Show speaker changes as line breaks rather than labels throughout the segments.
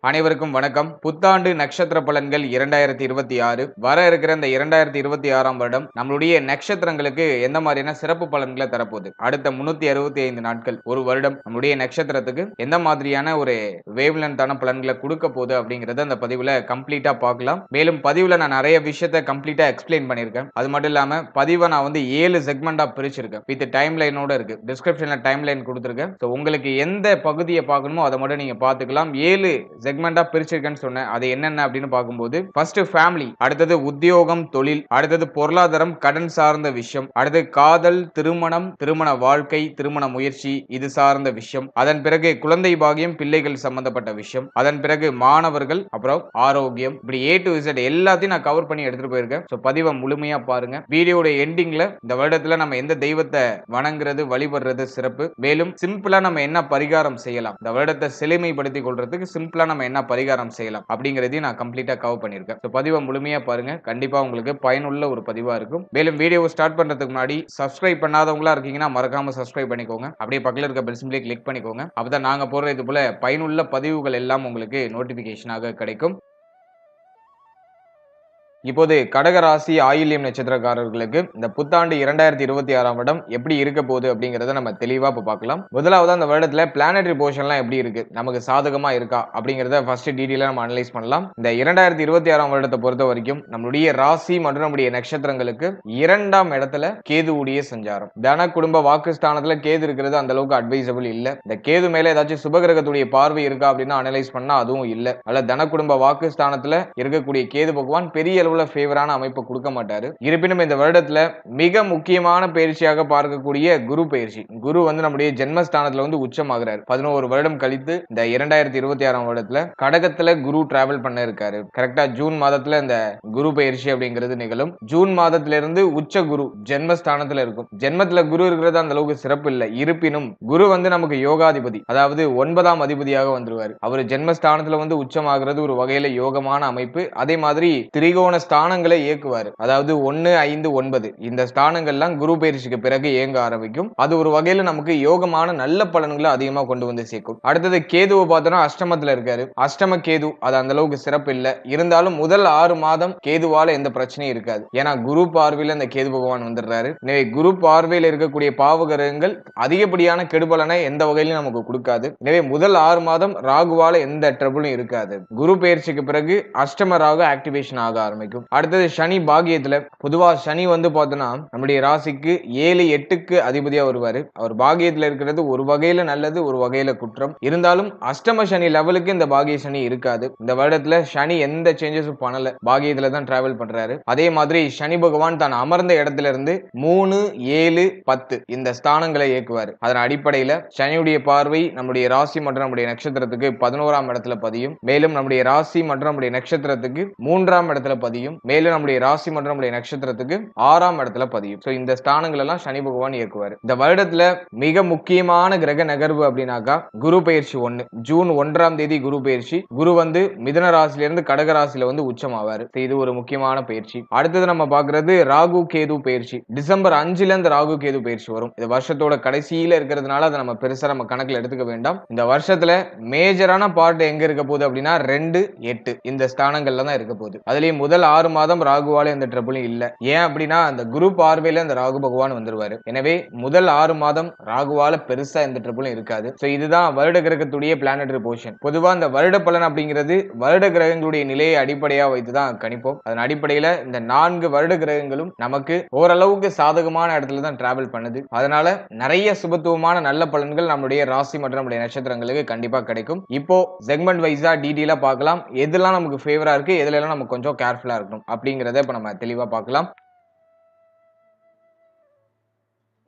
அனைவருக்கும் வணக்கம். புத்தாண்டு நட்சத்திர பலன்கள் 2026 வர இருக்கிற இந்த 2026ஆம் வருடம் நம்மளுடைய நட்சத்திரங்களுக்கு எந்த மாதிரியான சிறப்பு பலன்களை தரப்போகுது, அடுத்த 365 நாட்கள் ஒரு வருடம் நம்மளுடைய நட்சத்திரத்துக்கு எந்த மாதிரியான ஒரு வேவ்லென்த்தான பலன்களை கொடுக்க போகுது அப்படிங்கறத அந்த பதிவுல கம்ப்ளீட்டா பார்க்கலாம். மேலும் பதிவுல நான் நிறைய விஷயத்தை கம்ப்ளீட்டா எக்ஸ்பிளைன் பண்ணியிருக்கேன். அது மட்டும் இல்லாம பதிவை நான் வந்து 7 செக்மெண்டா பிரிச்சிருக்கேன். வித் டைம் லைனோட இருக்கு. டிஸ்கிரிப்ஷன்ல டைம் லைன் கொடுத்துருக்கேன். உங்களுக்கு எந்த பகுதியை பார்க்கணுமோ அதை மட்டும் நீங்க பார்த்துக்கலாம். 7 செக்மெண்டா பிரிச்சிருக்கேன்னு சொன்னேன். அது என்னென்ன அப்படின்னு பார்க்கும்போது ஃபர்ஸ்ட் ஃபேமிலி, அடுத்தது உத்தியோகம் தொழில், அடுத்தது பொருளாதாரம் கடன் சார்ந்த விஷயம், அடுத்து காதல் திருமணம் திருமண வாழ்க்கை திருமண முயற்சி இது சார்ந்த விஷயம், அதன் பிறகு குழந்தை பாகியம் பிள்ளைகள் சம்பந்தப்பட்ட விஷயம், அதன் பிறகு மாணவர்கள், அப்புறம் ஆரோக்கியம், இப்படி A to Z எல்லாத்தையும் நான் கவர் பண்ணி எடுத்துட்டு போயிருக்கேன். ஸோ பதிவை முழுமையா பாருங்க. வீடியோட எண்டிங்ல இந்த வருடத்துல நம்ம எந்த தெய்வத்தை வணங்குறது வழிபடுறது சிறப்பு, மேலும் சிம்பிளா நம்ம என்ன பரிகாரம் செய்யலாம், இந்த வருடத்தை செழுமைப்படுத்திக் கொள்றதுக்கு சிம்பிளா நம்ம என்ன பரிகாரம் செய்யலாம் அப்படிங்கறதையும் நான் கம்ப்ளீட்டா கவர் பண்ணியிருக்கேன். ஸோ பதிவை முழுமையா பாருங்க. கண்டிப்பா உங்களுக்கு பயனுள்ள ஒரு பதிவா இருக்கும். மேலும் வீடியோவை ஸ்டார்ட் பண்றதுக்கு முன்னாடி சப்ஸ்கிரைப் பண்ணாதவங்களா இருக்கீங்கன்னா மறக்காம சப்ஸ்கிரைப் பண்ணிக்கோங்க. அப்படியே பக்கத்துல இருக்க பெல் சிம்பிளை கிளிக் பண்ணிக்கோங்க. அப்பதான் நாங்க போடுற இது போல பயனுள்ள பதிவுகள் எல்லாம் உங்களுக்கு நோட்டிபிகேஷனாக கிடைக்கும். இப்போது கடகராசி ஆயில்யம் நட்சத்திரக்காரர்களுக்கு இந்த புத்தாண்டு 2026ஆம் வருடம் எப்படி இருக்க போகுது அப்படிங்கறத நம்ம தெளிவா இப்ப பார்க்கலாம். முதலாவது அந்த வருடத்துல பிளானட்டரி பொசிஷன்லாம் எப்படி இருக்கு, நமக்கு சாதகமா இருக்கா அப்படிங்கறத ஃபர்ஸ்ட் டீடைலா நம்ம அனலைஸ் பண்ணலாம். இந்த 2026ஆம் வருடத்தை பொறுத்த வரைக்கும் நம்மளுடைய ராசி மற்றும் நம்முடைய நட்சத்திரங்களுக்கு 2ஆம் இடத்துல கேதுவுடைய சஞ்சாரம். தன குடும்ப வாக்குஸ்தானத்துல கேது இருக்கிறது அந்த அளவுக்கு அட்வைசபிள் இல்ல. இந்த கேது மேல ஏதாச்சும் சுபகிரகத்துடைய பார்வை இருக்கா அப்படின்னு அனலைஸ் பண்ணா அதுவும் இல்ல. அல்ல தன குடும்ப வாக்குஸ்தானத்துல இருக்கக்கூடிய கேது பகவான் பெரிய ஃபேவரான அமைப்பு கொடுக்க மாட்டாரு. இருப்பினும் இந்த வருடத்துல மிக முக்கியமான பயிற்சியாக பார்க்கக்கூடிய குரு பயிற்சி. குரு வந்து நம்முடைய ஜென்மஸ்தானத்துல வந்து உச்சமாகிறார். 11 வருடம் கழித்து இந்த 2026ஆம் வருடத்துல கடகத்துல குரு டிராவல் பண்ண இருக்காரு. கரெக்டா ஜூன் மாதத்துல இந்த குரு பயிற்சி அப்படிங்கிறது நிகழும். ஜூன் மாதத்துல இருந்து உச்ச குரு ஜென்மஸ்தானத்துல இருக்கும். ஜென்மத்துல குரு இருக்கிறது அந்த அளவுக்கு சிறப்பு இல்லை. இருப்பினும் குரு வந்து நமக்கு யோகாதிபதி, அதாவது 9ஆம் அதிபதியாக வந்துருவாரு. அவர் ஜென்மஸ்தானத்துல வந்து உச்சமாகிறது ஒரு வகையில யோகமான அமைப்பு. அதே மாதிரி திரிகோண ஸ்தானங்களை இயக்குவார். அதாவது 1, 5, 9 இந்த ஸ்தானங்கள்லாம் குரு பயிற்சிக்கு பிறகு இயங்க ஆரம்பிக்கும். அது ஒரு வகையில நமக்கு யோகமான நல்ல பலன்களை அதிகமா கொண்டு வந்து சேர்க்கும். அடுத்தது கேதுவை பார்த்தோம்னா அஷ்டமத்துல இருக்காரு. அஷ்டம கேது அது அந்த அளவுக்கு சிறப்பு இல்ல. இருந்தாலும் முதல் 6 மாதம் கேதுவால எந்த பிரச்சனையும் இருக்காது. ஏன்னா குரு பார்வையில இந்த கேது பகவான் வந்துடுறாரு. எனவே குரு பார்வையில் இருக்கக்கூடிய பாவகிரகங்கள் அதிகப்படியான கெடுபலனை எந்த வகையிலும் நமக்கு கொடுக்காது. எனவே முதல் 6 மாதம் ராகுவால எந்த ட்ரபிளும் இருக்காது. குரு பயிற்சிக்கு பிறகு அஷ்டம ராகு ஆக்டிவேஷன் ஆக ஆரம்பிக்கும். அடுத்தது சனி பாகியத்துல. பொதுவா சனி வந்து பார்த்தோம்னா நம்முடைய ராசிக்கு 7, 8க்கு அதிபதியா வருவாரு. அவர் பாகியத்துல இருக்கிறது ஒரு வகையில நல்லது, ஒரு வகையில குற்றம். இருந்தாலும் அஷ்டம சனி லெவலுக்கு இந்த பாகிய சனி இருக்காது. இந்த வருடத்துல சனி எந்த சேஞ்சஸும் பண்ணல, பாகியத்துல தான் டிராவல் பண்றாரு. அதே மாதிரி சனி பகவான் தான் அமர்ந்த இடத்துல இருந்து 3, 7, 10 இந்த ஸ்தானங்களை இயக்குவார். அதன் அடிப்படையில சனியுடைய பார்வை நம்முடைய ராசி மற்றும் நம்முடைய நட்சத்திரத்துக்கு 11ஆம் இடத்துல பதியும். மேலும் நம்முடைய ராசி மற்றும் நம்முடைய நட்சத்திரத்துக்கு 3ஆம் இடத்துல பதியும். மேலும் நம்முடைய ராசி மற்றும் நம்முடைய நட்சத்திரத்துக்கு 6ஆம் இடத்துல பதியும். சோ இந்த ஸ்தானங்கள் எல்லாம் சனி பகவான் இயக்குவார். இந்த வருடத்துல மிக முக்கியமான கிரக நகர்வு அப்படின்னாக்கா குரு பயிற்சி 1 ஜூன் 1ஆம் தேதி குரு பயிற்சி. குரு வந்து மிதுன ராசியில இருந்து கடக ராசியில வந்து உச்சமாவார். இது ஒரு முக்கியமான பயிற்சி. அடுத்தது நம்ம பார்க்கிறது ராகு கேது பயிற்சி. டிசம்பர் 5ல இருந்து ராகு கேது பயிற்சி வரும். இது வருஷத்தோட கடைசியில இருக்கிறதுனால அதை நம்ம பெருசா நம்ம கணக்குல எடுத்துக்க வேண்டாம். இந்த வருஷத்துல மேஜரான பார்ட் எங்க இருக்க போகுது அப்படின்னா 2, 8 இந்த ஸ்தானங்கள்ல தான் இருக்க போகுது. அதுலயும் முதல் 6 மாதம் ராகுவால எந்த ட்ரபிளும் இல்ல. ஏன் அப்படின்னா அந்த குரு பார்வையில அந்த ராகு பகவான் வந்துருவாரு. எனவே முதல் 6 மாதம் ராகுவால பெருசா எந்த ட்ரபிளும் இருக்காது. சோ இதுதான் வருட கிரகத்துடைய பிளானட்டரி பொசிஷன். பொதுவா இந்த வருட பலன் அப்படிங்கிறது வருட கிரகங்களுடைய நிலையை அடிப்படையா வைத்துதான் கணிப்போம். அதன் அடிப்படையில இந்த 4 வருட கிரகங்களும் நமக்கு ஓரளவுக்கு சாதகமான இடத்துல தான் டிராவல் பண்ணுது. அதனால நிறைய சுபத்துவமான நல்ல பலன்கள் நம்முடைய ராசி மற்றும் நம்முடைய நட்சத்திரங்களுக்கு கண்டிப்பா கிடைக்கும். இப்போ செக்மெண்ட் வைஸா டீடைலா பார்க்கலாம். எதெல்லாம் நமக்கு ஃபேவரா இருக்கு, எதுல நமக்கு கொஞ்சம் கேர்ஃபுல்லா இருக்கணும் அப்படிங்கறத இப்ப நம்ம தெளிவா பார்க்கலாம்.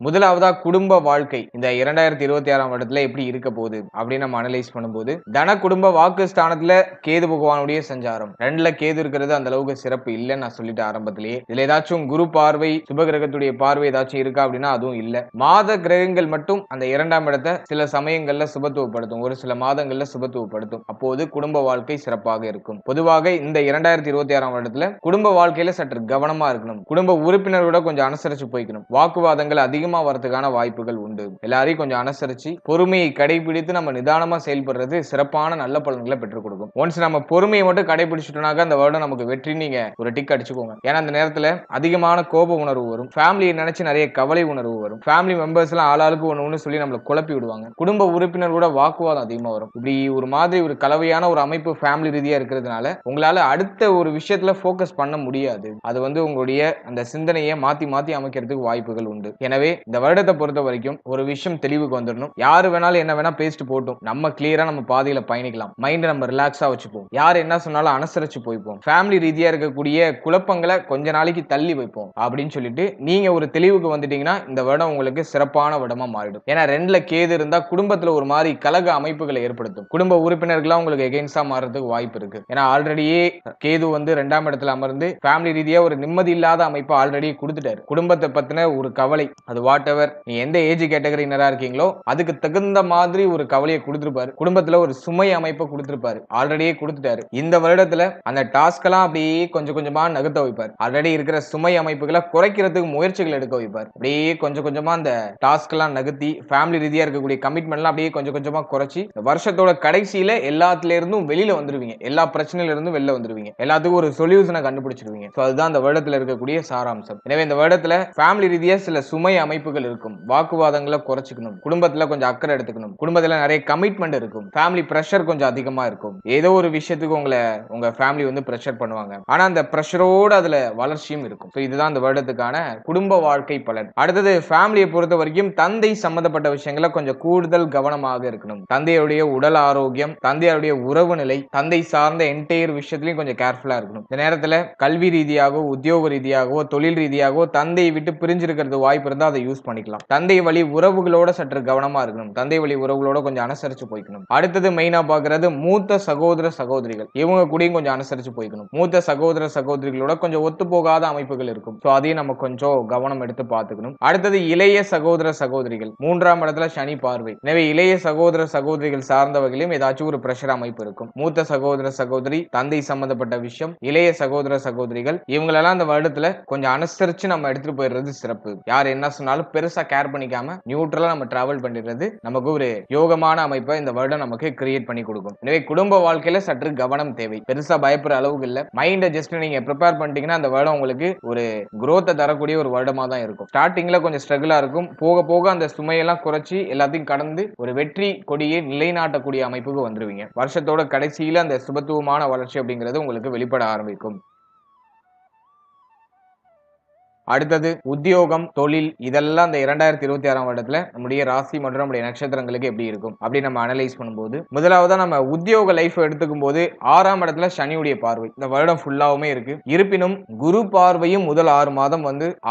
முதலாவதா குடும்ப வாழ்க்கை இந்த 2026ஆம் வருடத்துல எப்படி இருக்க போகுது அப்படின்னு நம்ம அனலைஸ் பண்ணும்போது தன குடும்ப வாக்கு ஸ்தானத்துல கேது பகவானுடைய சஞ்சாரம். 2ல கேது இருக்கிறது அந்த அளவுக்கு சிறப்பு இல்லைன்னு நான் சொல்லிட்டு ஆரம்பத்திலேயே. இதுல ஏதாச்சும் குரு பார்வை சுப கிரகத்துடைய பார்வை ஏதாச்சும் இருக்கா அப்படின்னா அதுவும் இல்ல. மாத கிரகங்கள் மட்டும் அந்த 2ஆம் இடத்தை சில சமயங்கள்ல சுபத்துவப்படுத்தும், ஒரு சில மாதங்கள்ல சுபத்துவப்படுத்தும். அப்போது குடும்ப வாழ்க்கை சிறப்பாக இருக்கும். பொதுவாக இந்த 2026ஆம் வருடத்துல குடும்ப வாழ்க்கையில சற்று கவனமா இருக்கணும். குடும்ப உறுப்பினரோட கொஞ்சம் அனுசரிச்சு போய்க்கணும். வாக்குவாதங்கள் அதிகமா சந்தோஷமா வரதுக்கான வாய்ப்புகள் உண்டு. எல்லாரையும் கொஞ்சம் அனுசரிச்சு பொறுமையை கடைபிடித்து நம்ம நிதானமா செயல்படுறது சிறப்பான நல்ல பலன்களை பெற்றுக் கொடுக்கும். ஒன்ஸ் நம்ம பொறுமையை மட்டும் கடைபிடிச்சிட்டோம்னாக்க அந்த வருடம் நமக்கு வெற்றி நீங்க ஒரு டிக் அடிச்சுக்கோங்க. ஏன்னா அந்த நேரத்துல அதிகமான கோப உணர்வு வரும், ஃபேமிலியை நினைச்சு நிறைய கவலை உணர்வு வரும், ஃபேமிலி மெம்பர்ஸ் எல்லாம் ஆளாளுக்கு ஒண்ணு சொல்லி நம்மள குழப்பி விடுவாங்க, குடும்ப உறுப்பினர் கூட வாக்குவாதம் அதிகமா வரும். இப்படி ஒரு மாதிரி ஒரு கலவையான ஒரு அமைப்பு ஃபேமிலி ரீதியா இருக்கிறதுனால உங்களால அடுத்த ஒரு விஷயத்துல போக்கஸ் பண்ண முடியாது. அது உங்களுடைய அந்த சிந்தனையை மாத்தி மாத்தி அமைக்கிறதுக்கு வாய்ப்புகள் உண்டு. எனவே இந்த வருடத்தை பொறுத்த வரைக்கும் ஒரு விஷயம் தெளிவுக்கு வந்துடணும். யாரு வேணாலும் என்ன வேணா பேசிட்டு போட்டும், நம்ம கிளியரா நம்ம பாதையில பயணிக்கலாம். மைண்ட் நம்ம ரிலாக்ஸா வச்சுப்போம். யார் என்ன சொன்னாலும் அனுசரிச்சு போய்ப்போம். ஃபேமிலி ரீதியா இருக்கக்கூடிய குழப்பங்களை கொஞ்ச நாளைக்கு தள்ளி வைப்போம் அப்படின்னு சொல்லிட்டு நீங்க ஒரு தெளிவுக்கு வந்துட்டீங்கன்னா இந்த வருடம் உங்களுக்கு சிறப்பான வருடமா மாறிடும். ஏன்னா 2ல கேது இருந்தா குடும்பத்துல ஒரு மாதிரி கலக அமைப்புகளை ஏற்படுத்தும். குடும்ப உறுப்பினர்களா உங்களுக்கு எகெயின்ஸ்டா மாறதுக்கு வாய்ப்பு இருக்கு. ஏன்னா ஆல்ரெடியே கேது 2ஆம் இடத்துல அமர்ந்து ஃபேமிலி ரீதியா ஒரு நிம்மதி இல்லாத அமைப்பு ஆல்ரெடி கொடுத்துட்டாரு. குடும்பத்தை பத்தின ஒரு கவலை, அது வாட் எவர் நீ எந்த ஏஜ் கேட்டகரினரா இருக்கீங்களோ அதுக்கு தகுந்த மாதிரி ஒரு கவலையை கொடுத்திருப்பாரு. குடும்பத்துல ஒரு சுமை அமைப்பை கொடுத்திருப்பாரு, ஆல்ரெடியே கொடுத்துட்டாரு. இந்த வருடத்துல அந்த டாஸ்க் எல்லாம் அப்படியே கொஞ்சம் கொஞ்சமா நகர்த்த வைப்பார். ஆல்ரெடி இருக்கிற சுமை அமைப்புகளை குறைக்கிறதுக்கு முயற்சிகள் எடுக்க வைப்பார். அப்படியே கொஞ்சம் கொஞ்சமா அந்த டாஸ்க் எல்லாம் நகர்த்தி ஃபேமிலி ரீதியா இருக்கக்கூடிய கமிட்மெண்ட் எல்லாம் அப்படியே கொஞ்சம் கொஞ்சமா குறைச்சி வருஷத்தோட கடைசியில எல்லாத்துல இருந்தும் வெளியில வந்துருவீங்க. எல்லா பிரச்சனையில இருந்தும் வெளில வந்துருவீங்க. எல்லாத்துக்கும் ஒரு சொல்யூஷனை கண்டுபிடிச்சிருவீங்க. அதுதான் இந்த வருடத்துல இருக்கக்கூடிய சாராம்சம். எனவே இந்த வருடத்துல ஃபேமிலி ரீதியா சில சுமை அமைப்புகள் இருக்கும். வாக்குவாதங்களை குறைச்சிக்கணும், குடும்பத்துல கொஞ்சம் அக்கறை எடுத்துக்கணும், குடும்பத்துல நிறைய கமிட்மெண்ட் இருக்கும், ஃபேமிலி பிரஷர் கொஞ்சம் அதிகமா இருக்கும். ஏதோ ஒரு விஷயத்துக்கு உங்க ஃபேமிலி பிரஷர் பண்ணுவாங்க. ஆனா அந்த பிரஷரோட அதுல வளர்ச்சியும் இருக்கும். இதுதான் இந்த வருடத்துக்கான குடும்ப வாழ்க்கை பலன். அடுத்தது ஃபேமிலியை பொறுத்த வரைக்கும் தந்தை சம்பந்தப்பட்ட விஷயங்கள கொஞ்சம் கூடுதல் கவனமாக இருக்கணும். தந்தையுடைய உடல் ஆரோக்கியம், தந்தையுடைய உறவு நிலை, தந்தை சார்ந்த என்டையர் விஷயத்திலையும் கொஞ்சம் கேர்ஃபுல்லா இருக்கணும். இந்த நேரத்துல கல்வி ரீதியாகவோ உத்தியோக ரீதியாகவோ தொழில் ரீதியாகவோ தந்தையை விட்டு பிரிஞ்சிருக்கிறது வாய்ப்பு இருந்தா அதை யூஸ் பண்ணிக்கலாம். தந்தை வழி உறவுகளோட சற்று கவனமா இருக்கணும். தந்தை வழி உறவுகளோட கொஞ்சம் அனுசரிச்சு போய்க்கணும். அடுத்தது மெயினா பாக்குறது மூத்த சகோதர சகோதரிகள், இவங்க கூடயும் கொஞ்சம் அனுசரிச்சு போய்க்கணும். மூத்த சகோதர சகோதரிகளோட கொஞ்சம் ஒத்து போகாத அமைப்புகள் இருக்கும். அதையும் நம்ம கொஞ்சம் கவனம் எடுத்து பார்த்துக்கணும். அடுத்தது இளைய சகோதர சகோதரிகள், 3ஆம் இடத்துல சனி பார்வை. எனவே இளைய சகோதர சகோதரிகள் சார்ந்தவர்களும் ஏதாச்சும் ஒரு பிரஷர் அமைப்பு இருக்கும். மூத்த சகோதர சகோதரி, தந்தை சம்பந்தப்பட்ட விஷயம், இளைய சகோதர சகோதரிகள், இவங்களெல்லாம் இந்த வருடத்துல கொஞ்சம் அனுசரிச்சு நம்ம எடுத்துட்டு போயிடுறது சிறப்பு. யார் என்ன சொன்னாலும் பெருசா கேர் பண்ணிக்காம நியூட்ரலா நம்ம டிராவல் பண்ணிடுறது நமக்கு ஒரு யோகமான அமைப்பை இந்த வருடம் நமக்கு கிரியேட் பண்ணி கொடுக்கும். எனவே குடும்ப வாழ்க்கையில சற்று கவனம் தேவை. பெருசா பயப்படுற அளவுக்கு இல்ல. மைண்ட ஜஸ்ட் நீங்க ப்ரிப்பேர் பண்ணிட்டீங்கன்னா அந்த வருடம் உங்களுக்கு ஒரு growth தரக்கூடிய ஒரு வருடமா தான் இருக்கும். ஸ்டார்டிங்ல கொஞ்சம் ஸ்ட்ரகிளா இருக்கும். போக போக அந்த சுமையெல்லாம் குறைச்சி எல்லாத்தையும் கடந்து ஒரு வெற்றி கொடியை நிலைநாட்டக்கூடிய அமைப்புக்கு வந்துருவீங்க. வருஷத்தோட கடைசியில அந்த சுபத்துவமான வளர்ச்சி அப்படிங்கிறது உங்களுக்கு வெளிப்பட ஆரம்பிக்கும். அடுத்தது உத்தியோகம், தொழில், இதெல்லாம் இந்த 2026ஆம் வருடத்துல நம்முடைய ராசி மற்றும் நம்முடைய நட்சத்திரங்களுக்கு எப்படி இருக்கும் அப்படி நம்ம அனலைஸ் பண்ணும்போது, முதலாவதா நம்ம உத்தியோக லைஃப் எடுத்துக்கும் போது 6ஆம் இடத்துல சனியுடைய பார்வை இந்த வருடம் ஃபுல்லாவுமே இருக்கு. இருப்பினும் குரு பார்வையும் முதல் 6 மாதம்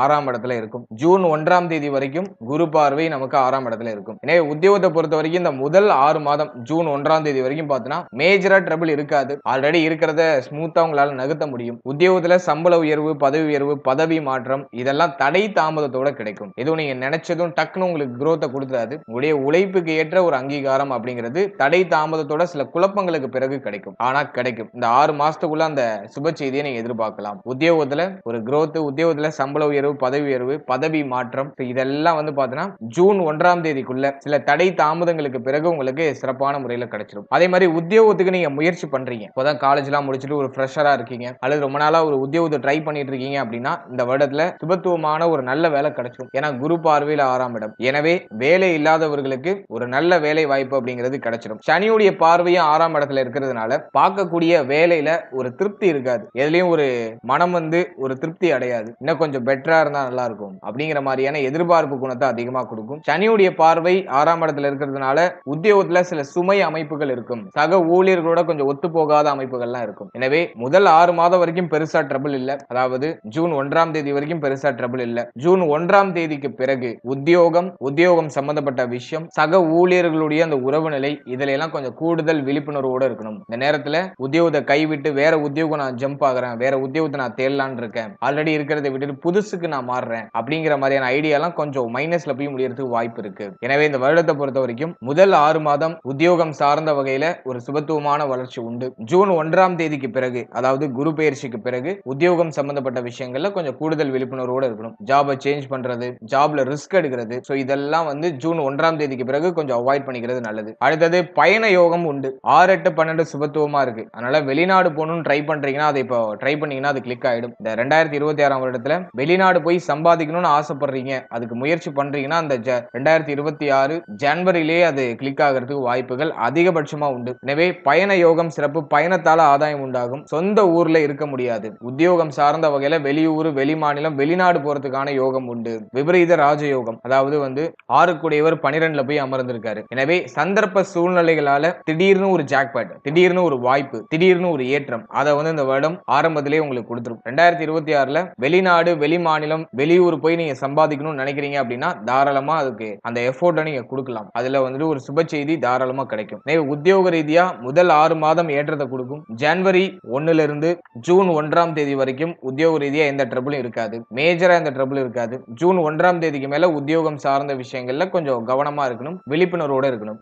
6ஆம் இடத்துல இருக்கும். ஜூன் 1ஆம் தேதி வரைக்கும் குரு பார்வை நமக்கு 6ஆம் இடத்துல இருக்கும். எனவே உத்தியோகத்தை பொறுத்த வரைக்கும் இந்த முதல் 6 மாதம் ஜூன் 1ஆம் தேதி வரைக்கும் பார்த்தீங்கன்னா மேஜரா ட்ரபிள் இருக்காது. ஆல்ரெடி இருக்கிறத ஸ்மூத்தா உங்களால நகர்த்த முடியும். உத்தியோகத்துல சம்பள உயர்வு, பதவி உயர்வு, பதவி மாற்றம் இதெல்லாம் தடை தாமதத்தோட கிடைக்கும். எதுவும் நீங்க நினைச்சதும் டக்குன்னு உங்களுக்கு growth கொடுத்தாது. உங்களுடைய உழைப்புக்கு ஏற்ற ஒரு அங்கீகாரம் அப்படிங்கிறது தடை தாமதத்தோட சில குழப்பங்களுக்கு பிறகு கிடைக்கும். ஆனா கிடைக்கும். இந்த 6 மாசத்துக்குள்ள அந்த சுப செய்தியை நீங்க எதிர்பார்க்கலாம். உத்தியோகத்துல ஒரு growth, உத்தியோகத்துல சம்பள உயர்வு, பதவி உயர்வு, பதவி மாற்றம், இதெல்லாம் பாத்தீங்கன்னா ஜூன் 1ஆம் தேதிக்குள்ள சில தடை தாமதங்களுக்கு பிறகு உங்களுக்கு சிறப்பான முறையில கிடைச்சிடும். அதே மாதிரி உத்தியோகத்துக்கு நீங்க முயற்சி பண்றீங்க, இப்பதான் காலேஜ் எல்லாம் முடிச்சுட்டு ஒரு ஃப்ரெஷரா இருக்கீங்க அல்லது ரொம்ப நாளா ஒரு உத்தியோகத்தை ட்ரை பண்ணிட்டு இருக்கீங்க அப்படின்னா இந்த வருடத்துல சுபத்துவமான ஒரு நல்ல வேலை கிடைச்சிடும். ஏன்னா குரு பார்வையில 6ஆம் இடம். எனவே வேலை இல்லாதவர்களுக்கு ஒரு நல்ல வேலை வாய்ப்பு அப்படிங்கிறது கிடைச்சிடும். சனியுடைய பார்வையும் 6ஆம் இடத்துல இருக்கிறதுனால பார்க்கக்கூடிய வேலையில ஒரு திருப்தி இருக்காது. எதுலயும் ஒரு மனம் ஒரு திருப்தி அடையாது. இன்னும் கொஞ்சம் பெட்டரா இருந்தா நல்லா இருக்கும் அப்படிங்கிற மாதிரியான எதிர்பார்ப்பு குணத்தை அதிகமா கொடுக்கும். சனியுடைய பார்வை 6ஆம் இடத்துல இருக்கிறதுனால உத்தியோகத்துல சில சுமை அமைப்புகள் இருக்கும். சக ஊழியர்களோட கொஞ்சம் ஒத்து போகாத அமைப்புகள்லாம் இருக்கும். எனவே முதல் 6 மாதம் வரைக்கும் பெருசா ட்ரபிள் இல்ல. அதாவது ஜூன் 1ஆம் தேதி வரைக்கும் பெருசா ட்ரபிள் இல்ல. ஜூன் 1ஆம் தேதிக்கு பிறகு உத்தியோகம் சம்பந்தப்பட்ட விஷயம், சக ஊழியர்களுடைய அந்த உறவு நிலை, இதுல எல்லாம் கொஞ்சம் கூடுதல் விழிப்புணர்வோட இருக்கணும். இந்த நேரத்துல உத்தியோகத்தை கைவிட்டு வேற உத்தியோகம் நான் ஜம்ப் ஆகுறேன், வேற உத்தியோகத்தை நான் தேடலான்னு இருக்கேன், ஆல்ரெடி இருக்கிறத விட்டுட்டு புதுசுக்கு நான் மாறுறேன் அப்படிங்கிற மாதிரியான ஐடியா எல்லாம் கொஞ்சம் மைனஸ்ல போய் முடியறதுக்கு வாய்ப்பு இருக்கு. எனவே இந்த வருடத்தை பொறுத்த வரைக்கும் முதல் 6 மாதம் உத்தியோகம் சார்ந்த வகையில ஒரு சுபத்துவமான வளர்ச்சி உண்டு. ஜூன் 1ஆம் தேதிக்கு பிறகு, அதாவது குரு பெயர்ச்சிக்கு பிறகு உத்தியோகம் சம்பந்தப்பட்ட விஷயங்கள்ல கொஞ்சம் கூடுதல் விழிப்புணர்வு விழிப்புணர்வோட இருக்கணும். ஜாப சேஞ்ச் பண்றது, ஜாப்ல ரிஸ்க் எடுக்கிறது, சோ இதெல்லாம் வந்து ஜூன் 1ஆம் தேதிக்கு பிறகு கொஞ்சம் அவாய்ட் பண்ணிக்கிறது நல்லது. அடுத்தது பயண யோகம் உண்டு. 6, 8, 12 சுபத்துவமா இருக்கு. அதனால வெளிநாடு போகணும்னு ட்ரை பண்றீங்கன்னா அதை இப்போ ட்ரை பண்ணீங்கன்னா அது கிளிக் ஆயிடும். இந்த 2026ஆம் வருடத்துல வெளிநாடு போய் சம்பாதிக்கணும்னு ஆசைப்படுறீங்க, அதுக்கு முயற்சி பண்றீங்கன்னா அந்த 2026 ஜனவரியிலேயே அது கிளிக் ஆகிறதுக்கு வாய்ப்புகள் அதிகபட்சமா உண்டு. எனவே பயண யோகம் சிறப்பு. பயணத்தால ஆதாயம் உண்டாகும். சொந்த ஊர்ல இருக்க முடியாது. உத்தியோகம் சார்ந்த வகையில வெளியூர், வெளிமாநிலம், வெளிநாடு போறதுக்கான யோகம் உண்டு. விபரீத ராஜயோகம், அதாவது வந்து 6 12ல போய் அமர்ந்திருக்காரு. எனவே சந்தர்ப்ப சூழ்நிலைகளால திடீர்னு ஒரு ஜாக்பாட், திடீர்னு ஒரு வாய்ப்பு, திடீர்னு ஒரு ஏற்றம், அதை வந்து இந்த வருடம் ஆரம்பத்திலேயே உங்களுக்கு கொடுத்துரும். 2026ல வெளிநாடு, வெளிமாநிலம், வெளியூர் போய் நீங்க சம்பாதிக்கணும்னு நினைக்கிறீங்க அப்படின்னா தாராளமா அதுக்கு அந்த எஃபோர்ட்டை நீங்க கொடுக்கலாம். அதுல வந்துட்டு ஒரு சுப செய்தி தாராளமா கிடைக்கும். உத்தியோக ரீதியா முதல் 6 மாதம் ஏற்றத்தை கொடுக்கும். ஜனவரி 1ல இருந்து ஜூன் 1ஆம் தேதி வரைக்கும் உத்தியோக ரீதியா எந்த ட்ரபிளும் இருக்காது. மேஜரா எந்த ட்ரபிளும் இருக்காது. ஜூன் 1ஆம் தேதிக்கு மேல உத்தியோகம் சார்ந்த விஷயங்கள்ல கொஞ்சம் கவனமா இருக்கணும், விழிப்புணர்வோட இருக்கணும்.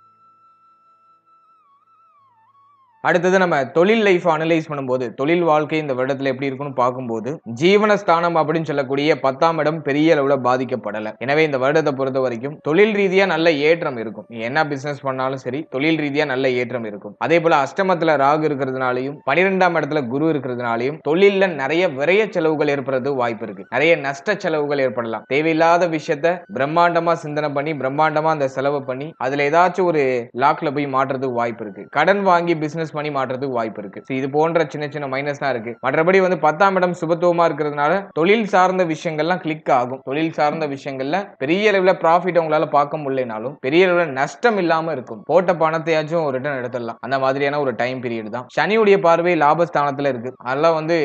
அடுத்தது நம்ம தொழில் லைஃப் அனலைஸ் பண்ணும்போது தொழில் வாழ்க்கை இந்த வருடத்துல எப்படி இருக்குன்னு பார்க்கும்போது ஜீவனஸ்தானம் அப்படின்னு சொல்லக்கூடிய 10ஆம் இடம் பெரிய அளவுல பாதிக்கப்படல. எனவே இந்த வருடத்தை பொறுத்த வரைக்கும் தொழில் ரீதியா நல்ல ஏற்றம் இருக்கும். நீ என்ன பிசினஸ் பண்ணாலும் சரி தொழில் ரீதியா நல்ல ஏற்றம் இருக்கும். அதே போல அஷ்டமத்துல ராகு இருக்கிறதுனாலையும் 12ஆம் இடத்துல குரு இருக்கிறதுனாலையும் தொழில்ல நிறைய விரைய செலவுகள் ஏற்படுறது வாய்ப்பு இருக்கு. நிறைய நஷ்ட செலவுகள் ஏற்படலாம். தேவையில்லாத விஷயத்த பிரம்மாண்டமா சிந்தனை பண்ணி பிரம்மாண்டமா அந்த செலவு பண்ணி அதுல ஏதாச்சும் ஒரு லாக்ல போய் மாற்றுறதுக்கு வாய்ப்பு இருக்கு. கடன் வாங்கி பிசினஸ் பண்ணி மாற்றதுக்கு வாய்ப்பு இருக்கு. இது போன்ற சின்ன சின்ன மைனஸ் தான் இருக்கு. மற்றபடி வந்து 10ஆம் இடம் சுபத்துவமா இருக்கிறதுனால தொழில் சார்ந்த விஷயங்கள்லாம் கிளிக் ஆகும். தொழில் சார்ந்த விஷயங்கள்ல பெரிய அளவுல ப்ராஃபிட் உங்களால பார்க்க முடியலனாலும் பெரிய அளவுல நஷ்டம் இல்லாம இருக்கும். போட்ட பணத்தையாச்சும் ரிட்டர்ன் எடுத்துடலாம். அந்த மாதிரியான ஒரு டைம் பீரியட் தான். சனியுடைய பார்வை லாபஸ்தானத்துல இருக்கு. அதெல்லாம் வந்து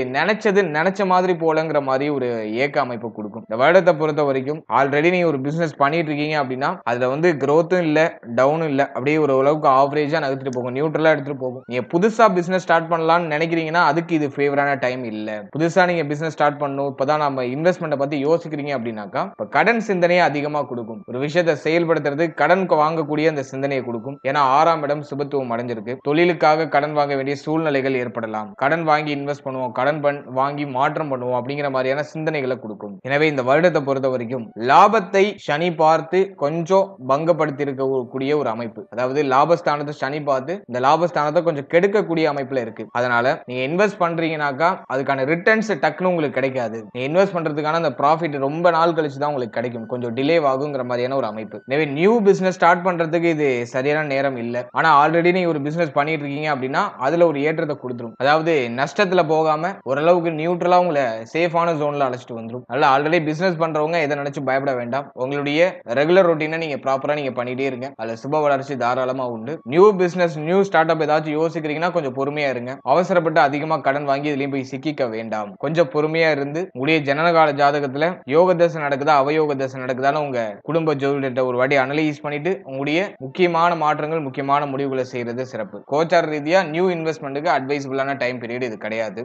நினைச்ச மாதிரி போலங்கிற மாதிரி ஒரு ஏக்க அமைப்பு கொடுக்கும். இந்த வருடத்தை பொறுத்த வரைக்கும் ஆல்ரெடி நீங்க ஒரு பிசினஸ் பண்ணிட்டு இருக்கீங்க அப்படின்னா அதுல வந்து growth-ம் இல்ல, டவுனும் இல்ல, அப்படியே ஒரு அளவுக்கு ஆவரேஜா நகர்த்திட்டு போகும், நியூட்ரலா எடுத்துட்டு போகும். நீங்க புதுசா பிசினஸ் ஸ்டார்ட் பண்ணலாம்னு நினைக்கிறீங்கன்னா அதுக்கு இது ஃபேவரான டைம் இல்ல. புதுசா நீங்க பிசினஸ் ஸ்டார்ட் பண்ணணும், இப்பதான் நம்ம இன்வெஸ்ட்மெண்ட் பத்தி யோசிக்கிறீங்க அப்படின்னாக்கா இப்ப கடன் சிந்தனையை அதிகமா கொடுக்கும். ஒரு விஷயத்தை செயல்படுத்துறது கடன் வாங்கக்கூடிய அந்த சிந்தனையை கொடுக்கும். ஏன்னா 6ஆம் இடம் சுபத்துவம் அடைஞ்சிருக்கு. தொழிலுக்காக கடன் வாங்க வேண்டிய சூழ்நிலைகள் ஏற்படலாம். கடன் வாங்கி இன்வெஸ்ட் பண்ணுவோம், கடன் வாங்கி மாற்றம் பண்ணுவோம் அப்படிங்கிற மாதிரியான சிந்தனைகளை கொடுக்கும். எனவே இந்த வருடத்தை பொறுத்த வரைக்கும் லாபத்தை சனி பார்த்து கொஞ்சம் பங்கப்படுத்தி இருக்கக்கூடிய ஒரு அமைப்பு. அதாவது லாபஸ்தானத்தை சனி பார்த்து இந்த லாபஸ்தானத்தை கொஞ்சம் கெடுக்கக்கூடிய அமைப்புல இருக்கு. அதனால நீங்க இன்வெஸ்ட் பண்றீங்கனாக்கா அதுக்கான ரிட்டர்ன்ஸ் டக்குனு உங்களுக்கு கிடைக்காது. நீங்க இன்வெஸ்ட் பண்றதுக்கான அந்த ப்ராஃபிட் ரொம்ப நாள் கழிச்சு தான் உங்களுக்கு கிடைக்கும். கொஞ்சம் டிலே ஆகுங்கிற மாதிரியான ஒரு அமைப்பு. எனவே நியூ பிசினஸ் ஸ்டார்ட் பண்றதுக்கு இது சரியான நேரம் இல்ல. ஆனா ஆல்ரெடி நீங்க ஒரு பிசினஸ் பண்ணிட்டு இருக்கீங்க அப்படின்னா அதுல ஒரு ஏற்றத்தை கொடுத்துரும். அதாவது நஷ்டத்துல போகாம ஓரளவுக்கு நியூட்ரலா உங்களை சேஃபான ஜோன்ல அழைச்சிட்டு வந்துரும். அதனால ஆல்ரெடி பிசினஸ் பண்றவங்க எதை நினைச்சு பயப்பட வேண்டாம். உங்களுடைய ரெகுலர் ரொட்டீனை நீங்க ப்ராப்பரா நீங்க பண்ணிட்டே இருங்க. அதுல சுப வளர்ச்சி தாராளமா உண்டு. New business new start up ஏதாச்சும் யோசிக்கிறீங்கன்னா கொஞ்சம் பொறுமையா இருங்க. அவசரப்பட்டு அதிகமா கடன் வாங்கி இதுலயும் போய் சிக்கிக்க வேண்டாம். கொஞ்சம் பொறுமையா இருந்து உங்களுடைய ஜனனகால ஜாதகத்துல யோக தசை நடக்குதா அவயோக தசை நடக்குதான்னு உங்க குடும்ப ஜோதிடத்தை ஒரு வாட்டி அனலைஸ் பண்ணிட்டு உங்களுடைய முக்கியமான மாற்றங்கள் முக்கியமான முடிவுகளை செய்யறது சிறப்பு. கோச்சார ரீதியா நியூ இன்வெஸ்ட்மெண்ட்டுக்கு அட்வைசபிளான டைம் பீரியட் இது கிடையாது.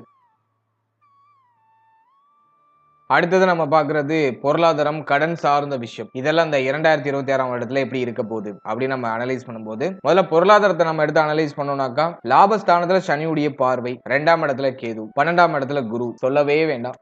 அடுத்தது நம்ம பார்க்கிறது பொருளாதாரம், கடன் சார்ந்த விஷயம். இதெல்லாம் இந்த 2026ஆம் வருடத்துல எப்படி இருக்க போகுது அப்படின்னு நம்ம அனலைஸ் பண்ணும்போது முதல்ல பொருளாதாரத்தை நம்ம எடுத்து அனலைஸ் பண்ணோம்னாக்கா லாபஸ்தானத்துல சனியுடைய பார்வை, 2ஆம் இடத்துல கேது, 12ஆம் இடத்துல குரு, சொல்லவே வேண்டாம்.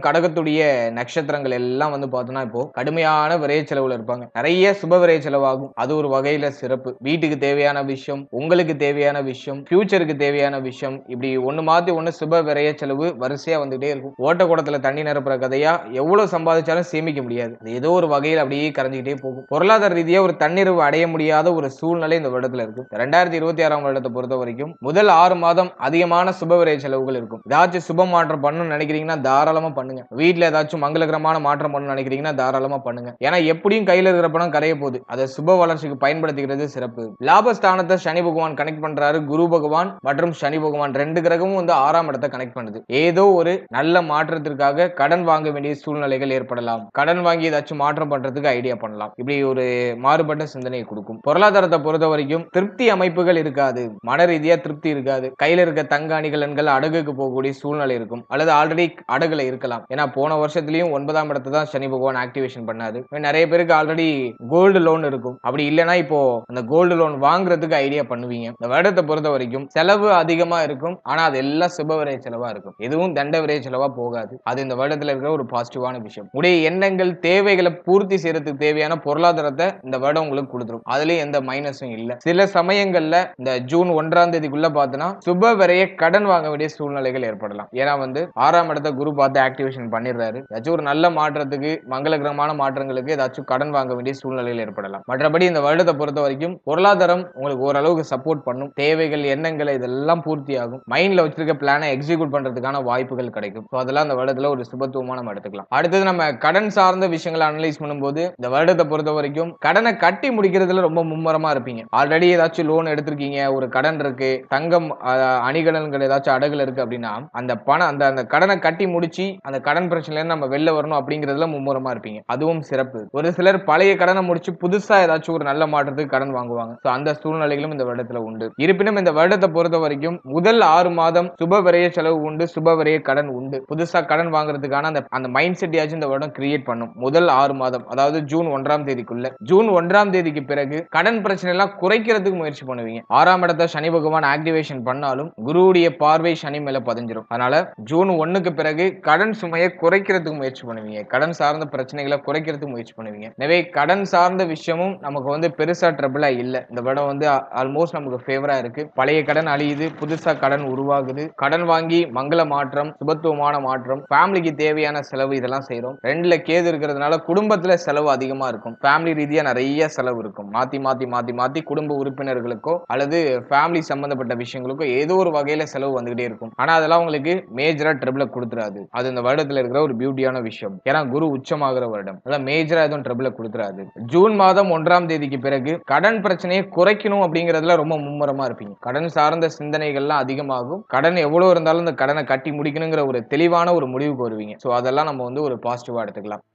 கடகத்துடைய நட்சத்திரங்கள் எல்லாம் வந்து பார்த்தோம்னா இப்போ கடுமையான விரைய செலவுல இருப்பாங்க. நிறைய சுப விரைய செலவாகும். அது ஒரு வகையில சிறப்பு. வீட்டுக்கு தேவையான விஷயம், உங்களுக்கு தேவையான விஷயம், ஃபியூச்சருக்கு தேவையான விஷயம், இப்படி ஒண்ணு மாத்தி ஒண்ணு சுப விரைய செலவு வரிசையா வந்துட்டே இருக்கும். ஓட்டக்கூடத்துல தண்ணி நிரப்புற எவ்வளவு சம்பாதிச்சாலும் சேமிக்க முடியாது. அது ஏதோ ஒரு வகையில் அப்படியே கரைஞ்சிக்கிட்டே போகும். பொருளாதார ரீதியா ஒரு தன்னிறைவு அடைய முடியாத ஒரு சூழ்நிலை இந்த வருடத்துல இருக்கு. 2026ஆம் வருடத்தை பொறுத்த வரைக்கும் முதல் 6 மாதம் அதிகமான சுபவிரய செலவுகள் இருக்கும். ஏதாச்சும் சுப மாற்றம் பண்ணணும்னு நினைக்கிறீங்கன்னா தாராளமா பண்ணுங்க. வீட்டுல ஏதாச்சும் மங்களகரமான மாற்றம் பண்ணணும்னு நினைக்கிறீங்கன்னா தாராளமா பண்ணுங்க. ஏன்னா எப்படியும் கையில இருக்கிற பணம் கரைய போகுது. அதை சுப வளர்ச்சிக்கு பயன்படுத்திக்கிறது சிறப்பு. லாபஸ்தானத்தை சனி பகவான் கனெக்ட் பண்றாரு. குரு பகவான் மற்றும் சனி பகவான் 2 கிரகமும் வந்து 6ஆம் இடத்தை கனெக்ட் பண்ணுது. ஏதோ ஒரு நல்ல மாற்றத்திற்காக கடன் வாங்க வேண்டிய சூழ்நிலைகள் ஏற்படலாம். கடன் வாங்கி ஏதாச்சும் மாற்றம் பண்றதுக்கு ஐடியா பண்ணலாம். இப்படி ஒரு மாறுபட்ட சிந்தனையை கொடுக்கும். பொருளாதாரத்தை பொறுத்த வரைக்கும் திருப்தி அமைப்புகள் இருக்காது. மன ரீதியா திருப்தி இருக்காது. கையில இருக்க தங்க அணிகலன்கள் அடகுக்கு போகக்கூடிய சூழ்நிலை இருக்கும். அல்லது ஆல்ரெடி அடகுல இருக்கலாம். ஏன்னா போன வருஷத்துலயும் 9ஆம் இடத்தை தான் சனி பகவான் ஆக்டிவேஷன் பண்ணாரு. நிறைய பேருக்கு ஆல்ரெடி கோல்டு லோன் இருக்கும். அப்படி இல்லைன்னா இப்போ அந்த கோல்டு லோன் வாங்குறதுக்கு ஐடியா பண்ணுவீங்க. இந்த வருடத்தை பொறுத்த வரைக்கும் செலவு அதிகமா இருக்கும். ஆனா அது எல்லாம் சுப விரைய செலவா இருக்கும். எதுவும் தண்ட விரைய செலவா போகாது. அது இந்த வருடத்துல இருக்கிற ஒரு பாசிட்டிவான விஷயம். உடைய எண்ணங்கள், தேவைகளை பூர்த்தி செய்யறதுக்கு தேவையான பொருளாதாரத்தை இந்த வருடம் உங்களுக்கு கொடுத்துரும். அதுலயும் எந்த மைனஸும் இல்ல. சில சமயங்கள்ல இந்த ஜூன் 1ஆம் தேதிக்குள்ள பார்த்தனா சுப விரைய கடன் வாங்க வேண்டிய சூழ்நிலைகள் ஏற்படலாம். ஏன்னா வந்து 6ஆம் இடத்தை குரு பார்த்து ஆக்டிவேஷன் பண்ணிடுறாரு. ஏதாச்சும் ஒரு நல்ல மாற்றத்துக்கு, மங்களகரமான மாற்றங்களுக்கு ஏதாச்சும் கடன் வாங்க வேண்டிய சூழ்நிலைகள் ஏற்படலாம். மற்றபடி இந்த வருடத்தை பொறுத்த வரைக்கும் பொருளாதாரம் உங்களுக்கு ஓரளவுக்கு சப்போர்ட் பண்ணும். தேவைகள், எண்ணங்களை இதெல்லாம் பூர்த்தி ஆகும். மைண்ட்ல வச்சிருக்க பிளானை எக்ஸிக்யூட் பண்றதுக்கான வாய்ப்புகள் கிடைக்கும். அதெல்லாம் இந்த வருடத்துல ஒரு சுபத்துவமா நம்ம எடுத்துக்கலாம். அடுத்தது நம்ம கடன் சார்ந்த விஷயங்களை அனலைஸ் பண்ணும்போது இந்த வருடத்தை பொறுத்த வரைக்கும் கடனை கட்டி முடிக்கிறதுல ரொம்ப மும்முரமா இருப்பீங்க. ஆல்ரெடி ஏதாச்சும் லோன் எடுத்திருக்கீங்க, ஒரு கடன் இருக்கு, தங்கம் அணிகலன்கள் ஏதாச்சும் அடகுல இருக்கு அப்படின்னா அந்த பணம் அந்த கடனை கட்டி முடிச்சு அந்த கடன் பிரச்சனையில நம்ம வெளில வரணும் அப்படிங்கறதுல மும்முரமா இருப்பீங்க. அதுவும் சிறப்பு. ஒரு சிலர் பழைய கடனை முடிச்சு புதுசா ஏதாச்சும் ஒரு நல்ல மாற்றத்துக்கு கடன் வாங்குவாங்க. அந்த சூழ்நிலைகளும் இந்த வருடத்துல உண்டு. இருப்பினும் இந்த வருடத்தை பொறுத்த வரைக்கும் முதல் 6 மாதம் சுப விரைய செலவு உண்டு, சுப விரைய கடன் உண்டு. புதுசா கடன் வாங்குறதுக்கான அந்த மைண்ட் செட் யாச்சும் இந்த வருடம் கிரியேட் பண்ணும். முதல் 6 மாதம், அதாவது ஜூன் 1ஆம் தேதிக்குள்ள. ஜூன் 1ஆம் தேதிக்கு பிறகு கடன் பிரச்சனை எல்லாம் குறைக்கிறதுக்கு முயற்சி பண்ணுவீங்க. 6ஆம் இடத்தை சனி பகவான் ஆக்டிவேஷன் பண்ணாலும் குருவுடைய பார்வை சனி மேல பதிஞ்சிரும். அதனால ஜூன் 1க்கு பிறகு கடன் சுமையை குறைக்கிறதுக்கு முயற்சி பண்ணுவீங்க. கடன் சார்ந்த பிரச்சனைகளை குறைக்கிறதுக்கு முயற்சி பண்ணுவீங்க. எனவே கடன் சார்ந்த விஷயமும் நமக்கு வந்து பெருசா ட்ரபிளா இல்ல. இந்த வருடம் வந்து ஆல்மோஸ்ட் நமக்கு ஃபேவரா இருக்கு. பழைய கடன் அழியுது, புதுசா கடன் உருவாகுது. கடன் வாங்கி மங்கள மாற்றம், சுபத்துவமான மாற்றம், ஃபேமிலிக்கு தேவையான செலவு இதெல்லாம் செய்றோம். 2ல கேது இருக்கிறதுனால குடும்பத்துல செலவு அதிகமா இருக்கும். ஃபேமிலி ரீதியா நிறைய செலவு இருக்கும். மாத்தி மாத்தி மாத்தி மாத்தி குடும்ப உறுப்பினர்களுக்கோ அல்லது ஃபேமிலி சம்பந்தப்பட்ட விஷயங்களுக்கோ ஏதோ ஒரு வகையில செலவு வந்துகிட்டே இருக்கும். ஆனா அதெல்லாம் உங்களுக்கு மேஜரா ட்ரபிள கொடுத்துறாது. அது இந்த வருடத்துல இருக்கிற ஒரு பியூட்டியான விஷயம். ஏன்னா குரு உச்சமாகிற வருடம். அதான் மேஜரா எதுவும் ட்ரபிள கொடுத்துறாது. ஜூன் மாதம் 1ஆம் தேதிக்கு பிறகு கடன் பிரச்சனையை குறைக்கணும் அப்படிங்கறதுல ரொம்ப மும்முரமா இருப்பீங்க. கடன் சார்ந்த சிந்தனைகள்லாம் அதிகமாகும். கடன் எவ்வளவு இருந்தாலும் இந்த கடனை கட்டி முடிக்கணுங்கிற ஒரு தெளிவான ஒரு முடிவுக்கு வருவீங்க. சோ அதெல்லாம் நம்ம வந்து ஒரு பாசிட்டிவா எடுத்துக்கலாம்.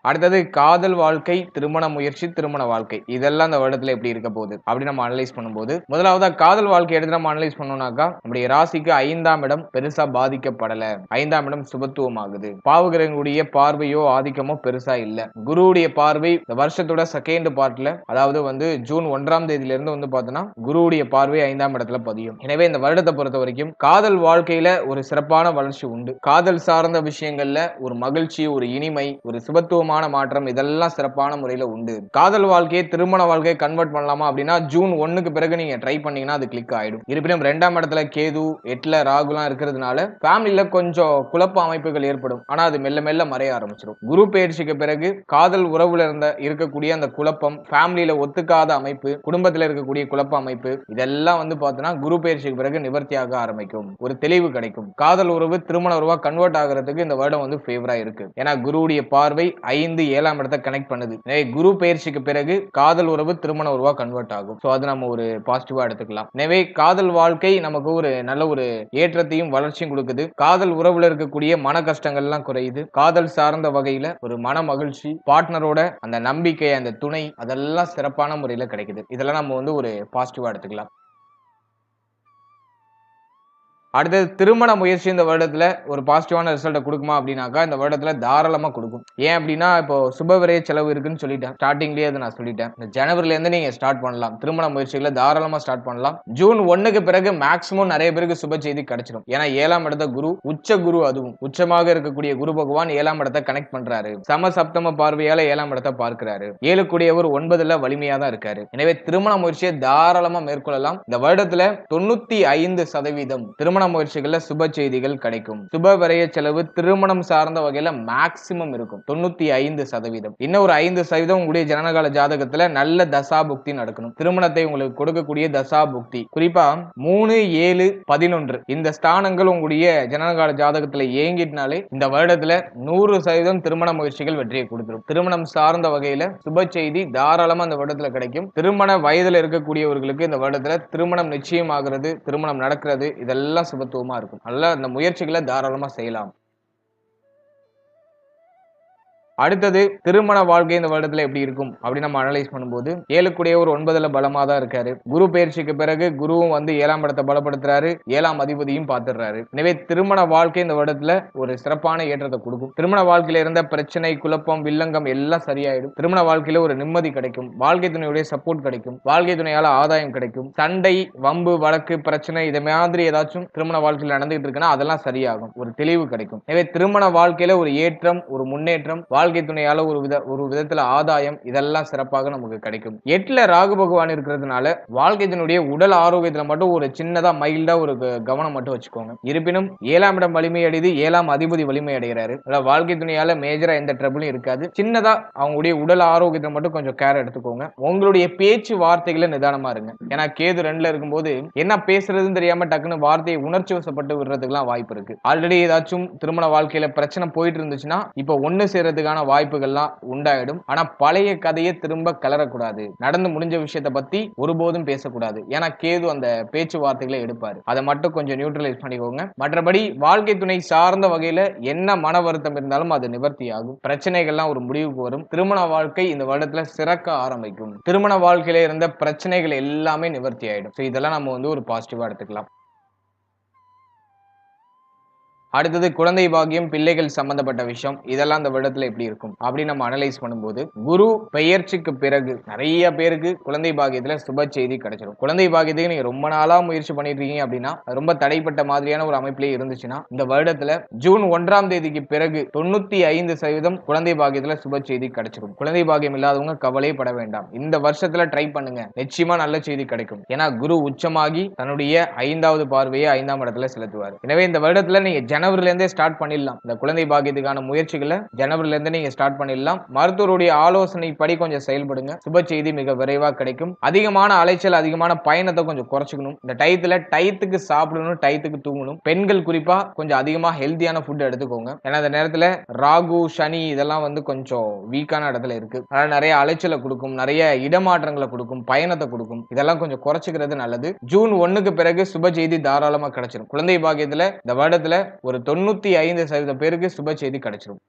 அடுத்தது காதல் வாழ்க்கை, திருமண முயற்சி, திருமண வாழ்க்கை இதெல்லாம் இந்த வருடத்துல எப்படி இருக்க போகுது அப்படி நம்ம அனலைஸ் பண்ணும்போது முதலாவதா காதல் வாழ்க்கை எடுத்து நம்ம அனலைஸ் பண்ணோம்னாக்கா நம்முடைய ராசிக்கு 5ஆம் இடம் பெருசா பாதிக்கப்படல. 5ஆம் இடம் சுபத்துவம் ஆகுது. பாவகிரகங்களுடைய பார்வையோ ஆதிக்கமோ பெருசா இல்ல. குருவுடைய பார்வை இந்த வருஷத்தோட செகண்ட் பார்ட்ல, அதாவது வந்து ஜூன் 1ஆம் தேதியில இருந்து வந்து பார்த்தோம்னா குருவுடைய பார்வை 5ஆம் இடத்துல பதியும். எனவே இந்த வருடத்தை பொறுத்த வரைக்கும் காதல் வாழ்க்கையில ஒரு சிறப்பான வளர்ச்சி உண்டு. காதல் சார்ந்த விஷயங்கள்ல ஒரு மகிழ்ச்சி, ஒரு இனிமை, ஒரு சுபத்துவம் மாற்றம் இதெல்லாம் சிறப்பான முறையில உண்டு. காதல் வாழ்க்கையை திருமண வாழ்க்கையை கன்வெர்ட் பண்ணலாமா அப்படின்னா ஜூன் 1க்கு பிறகு நீங்க ட்ரை பண்ணீங்கன்னா அது கிளிக் ஆயிடும். இருப்பினும் 2ஆம் இடத்துல கேது, 8ல ராகுலாம் இருக்கிறதுனால ஃபேமிலில கொஞ்சம் குழப்ப அமைப்புகள் ஏற்படும். ஆனா அது மெல்ல மெல்ல மறைய ஆரம்பிச்சிடும். குரு பயிற்சிக்கு பிறகு காதல் உறவுல இருக்கக்கூடிய அந்த குழப்பம், ஃபேமிலில ஒத்துக்காத அமைப்பு, குடும்பத்துல இருக்கக்கூடிய குழப்ப அமைப்பு இதெல்லாம் வந்து பார்த்தோன்னா குரு பயிற்சிக்கு பிறகு நிவர்த்தியாக ஆரம்பிக்கும். ஒரு தெளிவு கிடைக்கும். காதல் உறவு திருமண உறவா கன்வெர்ட் ஆகிறதுக்கு இந்த வருடம் வந்து ஃபேவரா இருக்கு. ஏன்னா குருவுடைய பார்வை 5 7ஆம் இடத்தை கனெக்ட் பண்ணுது. குரு பயிற்சிக்கு பிறகு காதல் உறவு திருமண உறவா கன்வெர்ட் ஆகும். சோ அது நம்ம ஒரு பாசிட்டிவா எடுத்துக்கலாம். எனவே காதல் வாழ்க்கை நமக்கு ஒரு நல்ல ஒரு ஏற்றத்தையும் வளர்ச்சியும் கொடுக்குது. காதல் உறவுல இருக்கக்கூடிய மன கஷ்டங்கள் எல்லாம் குறையுது. காதல் சார்ந்த வகையில ஒரு மன மகிழ்ச்சி, பார்ட்னரோட அந்த நம்பிக்கை, அந்த துணை அதெல்லாம் சிறப்பான முறையில கிடைக்குது. இதெல்லாம் நம்ம வந்து ஒரு பாசிட்டிவா எடுத்துக்கலாம். அடுத்தது திருமண முயற்சி இந்த வருடத்துல ஒரு பாசிட்டிவான ரிசல்ட்டை கொடுக்குமா அப்படின்னாக்கா இந்த வருடத்துல தாராளமா கொடுக்கும். ஏன் அப்படின்னா இப்போ சுபவிரய செலவு இருக்குன்னு சொல்லிட்டேன். ஸ்டார்டிங்லேயே அதை நான் சொல்லிட்டேன். இந்த ஜனவரில இருந்து நீங்க ஸ்டார்ட் பண்ணலாம். திருமண முயற்சிகளை தாராளமா ஸ்டார்ட் பண்ணலாம். ஜூன் 1க்கு பிறகு மேக்சிமம் நிறைய பேருக்கு சுப செய்தி கிடைச்சிடும். ஏன்னா 7ஆம் இடத்த குரு உச்ச குரு, அதுவும் உச்சமாக இருக்கக்கூடிய குரு பகவான் 7ஆம் இடத்தை கனெக்ட் பண்றாரு. சம சப்தம பார்வையால 7ஆம் இடத்தை பார்க்கிறாரு. 7 கூடியவர் 9ல வலிமையா தான் இருக்காரு. எனவே திருமண முயற்சியை தாராளமா மேற்கொள்ளலாம். இந்த வருடத்துல 95% திருமண முயற்சிகள்ல சுப செய்திகள் கிடைக்கும். சுப விரய செலவு திருமணம் சார்ந்த வகையில மேக்சிமம் இருக்கும். 95%. இன்னும் ஒரு 5% உங்களுடைய ஜனனகால ஜாதகத்துல நல்ல தசா புக்தி நடக்கணும். திருமணத்தை உங்களுக்கு கொடுக்கக்கூடிய தசா புக்தி, குறிப்பா 3 7 11 இந்த ஸ்தானங்கள் உங்களுடைய ஜனனகால ஜாதகத்துல இயங்கினாலே இந்த வருடத்துல 100% திருமண முயற்சிகள் வெற்றியை கொடுத்துரும். திருமணம் சார்ந்த வகையில சுப செய்தி தாராளமா இந்த வருடத்துல கிடைக்கும். திருமண வயதுல இருக்கக்கூடியவர்களுக்கு இந்த வருடத்துல திருமணம் நிச்சயமாகிறது, திருமணம் நடக்கிறது இதெல்லாம் சுபத்துவமா இருக்கும். நல்ல அந்த முயற்சிகளை தாராளமா செய்யலாம். அடுத்தது திருமண வாழ்க்கை இந்த வருடத்துல எப்படி இருக்கும் அப்படின்னு நம்ம அனலைஸ் பண்ணும்போது 7 ஒரு 9ல பலமா தான் இருக்காரு. குரு பெயர்ச்சிக்கு பிறகு குருவும் வந்து 7ஆம் இடத்தை பலப்படுத்துறாரு, 7ஆம் அதிபதியும் பார்த்துடுறாரு. எனவே திருமண வாழ்க்கை இந்த வருடத்துல ஒரு சிறப்பான ஏற்றத்தை கொடுக்கும். திருமண வாழ்க்கையில இருந்த பிரச்சனை, குழப்பம், வில்லங்கம் எல்லாம் சரியாயிடும். திருமண வாழ்க்கையில ஒரு நிம்மதி கிடைக்கும், வாழ்க்கை துணையுடைய சப்போர்ட் கிடைக்கும், வாழ்க்கை துணையால ஆதாயம் கிடைக்கும். சண்டை, வம்பு, வழக்கு, பிரச்சனை இதை மாதிரி ஏதாச்சும் திருமண வாழ்க்கையில் நடந்துகிட்டு இருக்குன்னா அதெல்லாம் சரியாகும், ஒரு தெளிவு கிடைக்கும். எனவே திருமண வாழ்க்கையில ஒரு ஏற்றம், ஒரு முன்னேற்றம், வாழ்க்கை துணையால ஒரு விதத்துல ஆதாயம் இதெல்லாம் சிறப்பாக நமக்கு கிடைக்கும். 8ல ராகு பகவான் இருக்கிறதுனால வாழ்க்கை துணையுடைய உடல் ஆரோக்கியத்துல மட்டும் ஒரு சின்னதா மைல்டா ஒரு கவனம் மட்டும் வச்சுக்கோங்க. இருப்பினும் 7ஆம் இடம் வலிமை அடையுது, 7ஆம் அதிபதி வலிமை அடைகிறாரு. வாழ்க்கை துணையால மேஜரா எந்த ட்ரபிளும் இருக்காது. சின்னதா அவங்களுடைய உடல் ஆரோக்கியத்தை மட்டும் கொஞ்சம் கேர் எடுத்துக்கோங்க. உங்களுடைய பேச்சு வார்த்தைகளை நிதானமா இருங்க. ஏன்னா கேது 2ல இருக்கும்போது என்ன பேசுறதுன்னு தெரியாம டக்குன்னு வார்த்தையை உணர்ச்சி வசப்பட்டு விடுறதுக்குலாம் வாய்ப்பு இருக்கு. ஆல்ரெடி ஏதாச்சும் திருமண வாழ்க்கையில பிரச்சனை போயிட்டு இருந்துச்சுன்னா இப்ப ஒண்ணு சேர்றதுக்கான வாய்ப்புகள்லாம் உண்டாயிடும். ஆனா பழைய கதையை திரும்ப கலரக்கூடாது. நடந்து முடிஞ்ச விஷயத்தை பத்தி ஒருபோதும் பேசக்கூடாது. ஏன்னா கேது அந்த பேச்சுவார்த்தைகளை எடுப்பாரு. அதை மட்டும் கொஞ்சம் நியூட்ரலைஸ் பண்ணிக்கோங்க. மற்றபடி வாழ்க்கை துணை சார்ந்த வகையில என்ன மன வருத்தம் இருந்தாலும் அது நிவர்த்தி ஆகும். பிரச்சனைகள்லாம் ஒரு முடிவுக்கு வரும். திருமண வாழ்க்கை இந்த வருடத்துல சிறக்க ஆரம்பிக்கும். திருமண வாழ்க்கையில இருந்த பிரச்சனைகள் எல்லாமே நிவர்த்தி ஆயிடும். இதெல்லாம் நம்ம வந்து ஒரு பாசிட்டிவா எடுத்துக்கலாம். அடுத்தது குழந்தை பாக்கியம், பிள்ளைகள் சம்பந்தப்பட்ட விஷயம் இதெல்லாம் அந்த வருடத்துல எப்படி இருக்கும் அப்படின்னு நம்ம அனலைஸ் பண்ணும்போது குரு பெயர்ச்சிக்கு பிறகு நிறைய பேருக்கு குழந்தை பாக்கியத்துல சுப செய்தி கிடைச்சிடும். குழந்தை பாக்கியத்துக்கு நீங்க ரொம்ப நாளா முயற்சி பண்ணிட்டு இருக்கீங்க அப்படின்னா ரொம்ப தடைப்பட்ட மாதிரியான ஒரு அமைப்பிலே இருந்துச்சுன்னா இந்த வருடத்துல ஜூன் 1ஆம் தேதிக்கு பிறகு 95% குழந்தை பாக்கியத்துல சுப செய்தி கிடைச்சிடும். குழந்தை பாக்கியம் இல்லாதவங்க கவலைப்பட வேண்டாம். இந்த வருஷத்துல ட்ரை பண்ணுங்க, நிச்சயமா நல்ல செய்தி கிடைக்கும். ஏன்னா குரு உச்சமாகி தன்னுடைய 5வது பார்வையை 5ஆம் இடத்துல செலுத்துவார். எனவே இந்த வருடத்துல நீங்க ஜனவரில இருந்தே ஸ்டார்ட் பண்ணிடலாம். இந்த குழந்தை பாக்கியத்துக்கான முயற்சிகளை ஜனவரில இருந்து நீங்க ஸ்டார்ட் பண்ணிடலாம். மருத்துவருடைய ஆலோசனை படி கொஞ்சம் செயல்படுங்க. சுப செய்தி மிக விரைவா கிடைக்கும். அதிகமான அலைச்சல், அதிகமான பயணத்தை கொஞ்சம் குறைச்சிக்கணும். இந்த டயத்துக்கு சாப்பிடணும், டயத்துக்கு தூங்கணும். பெண்கள் குறிப்பா கொஞ்சம் அதிகமா ஹெல்தியான ஃபுட் எடுத்துக்கோங்க. ஏன்னா இந்த நேரத்துல ராகு, சனி இதெல்லாம் வந்து கொஞ்சம் வீக்கான இடத்துல இருக்கு. அதனால நிறைய அலைச்சலை கொடுக்கும், நிறைய இடமாற்றங்களை கொடுக்கும், பயணத்தை கொடுக்கும். இதெல்லாம் கொஞ்சம் குறைச்சிக்கிறது நல்லது. ஜூன் 1க்கு பிறகு சுப செய்தி தாராளமா கிடைச்சிடும். குழந்தை பாக்கியத்துல இந்த வருடத்துல ஒரு 95% பேருக்கு சுப செய்தி கிடைச்சிடும்.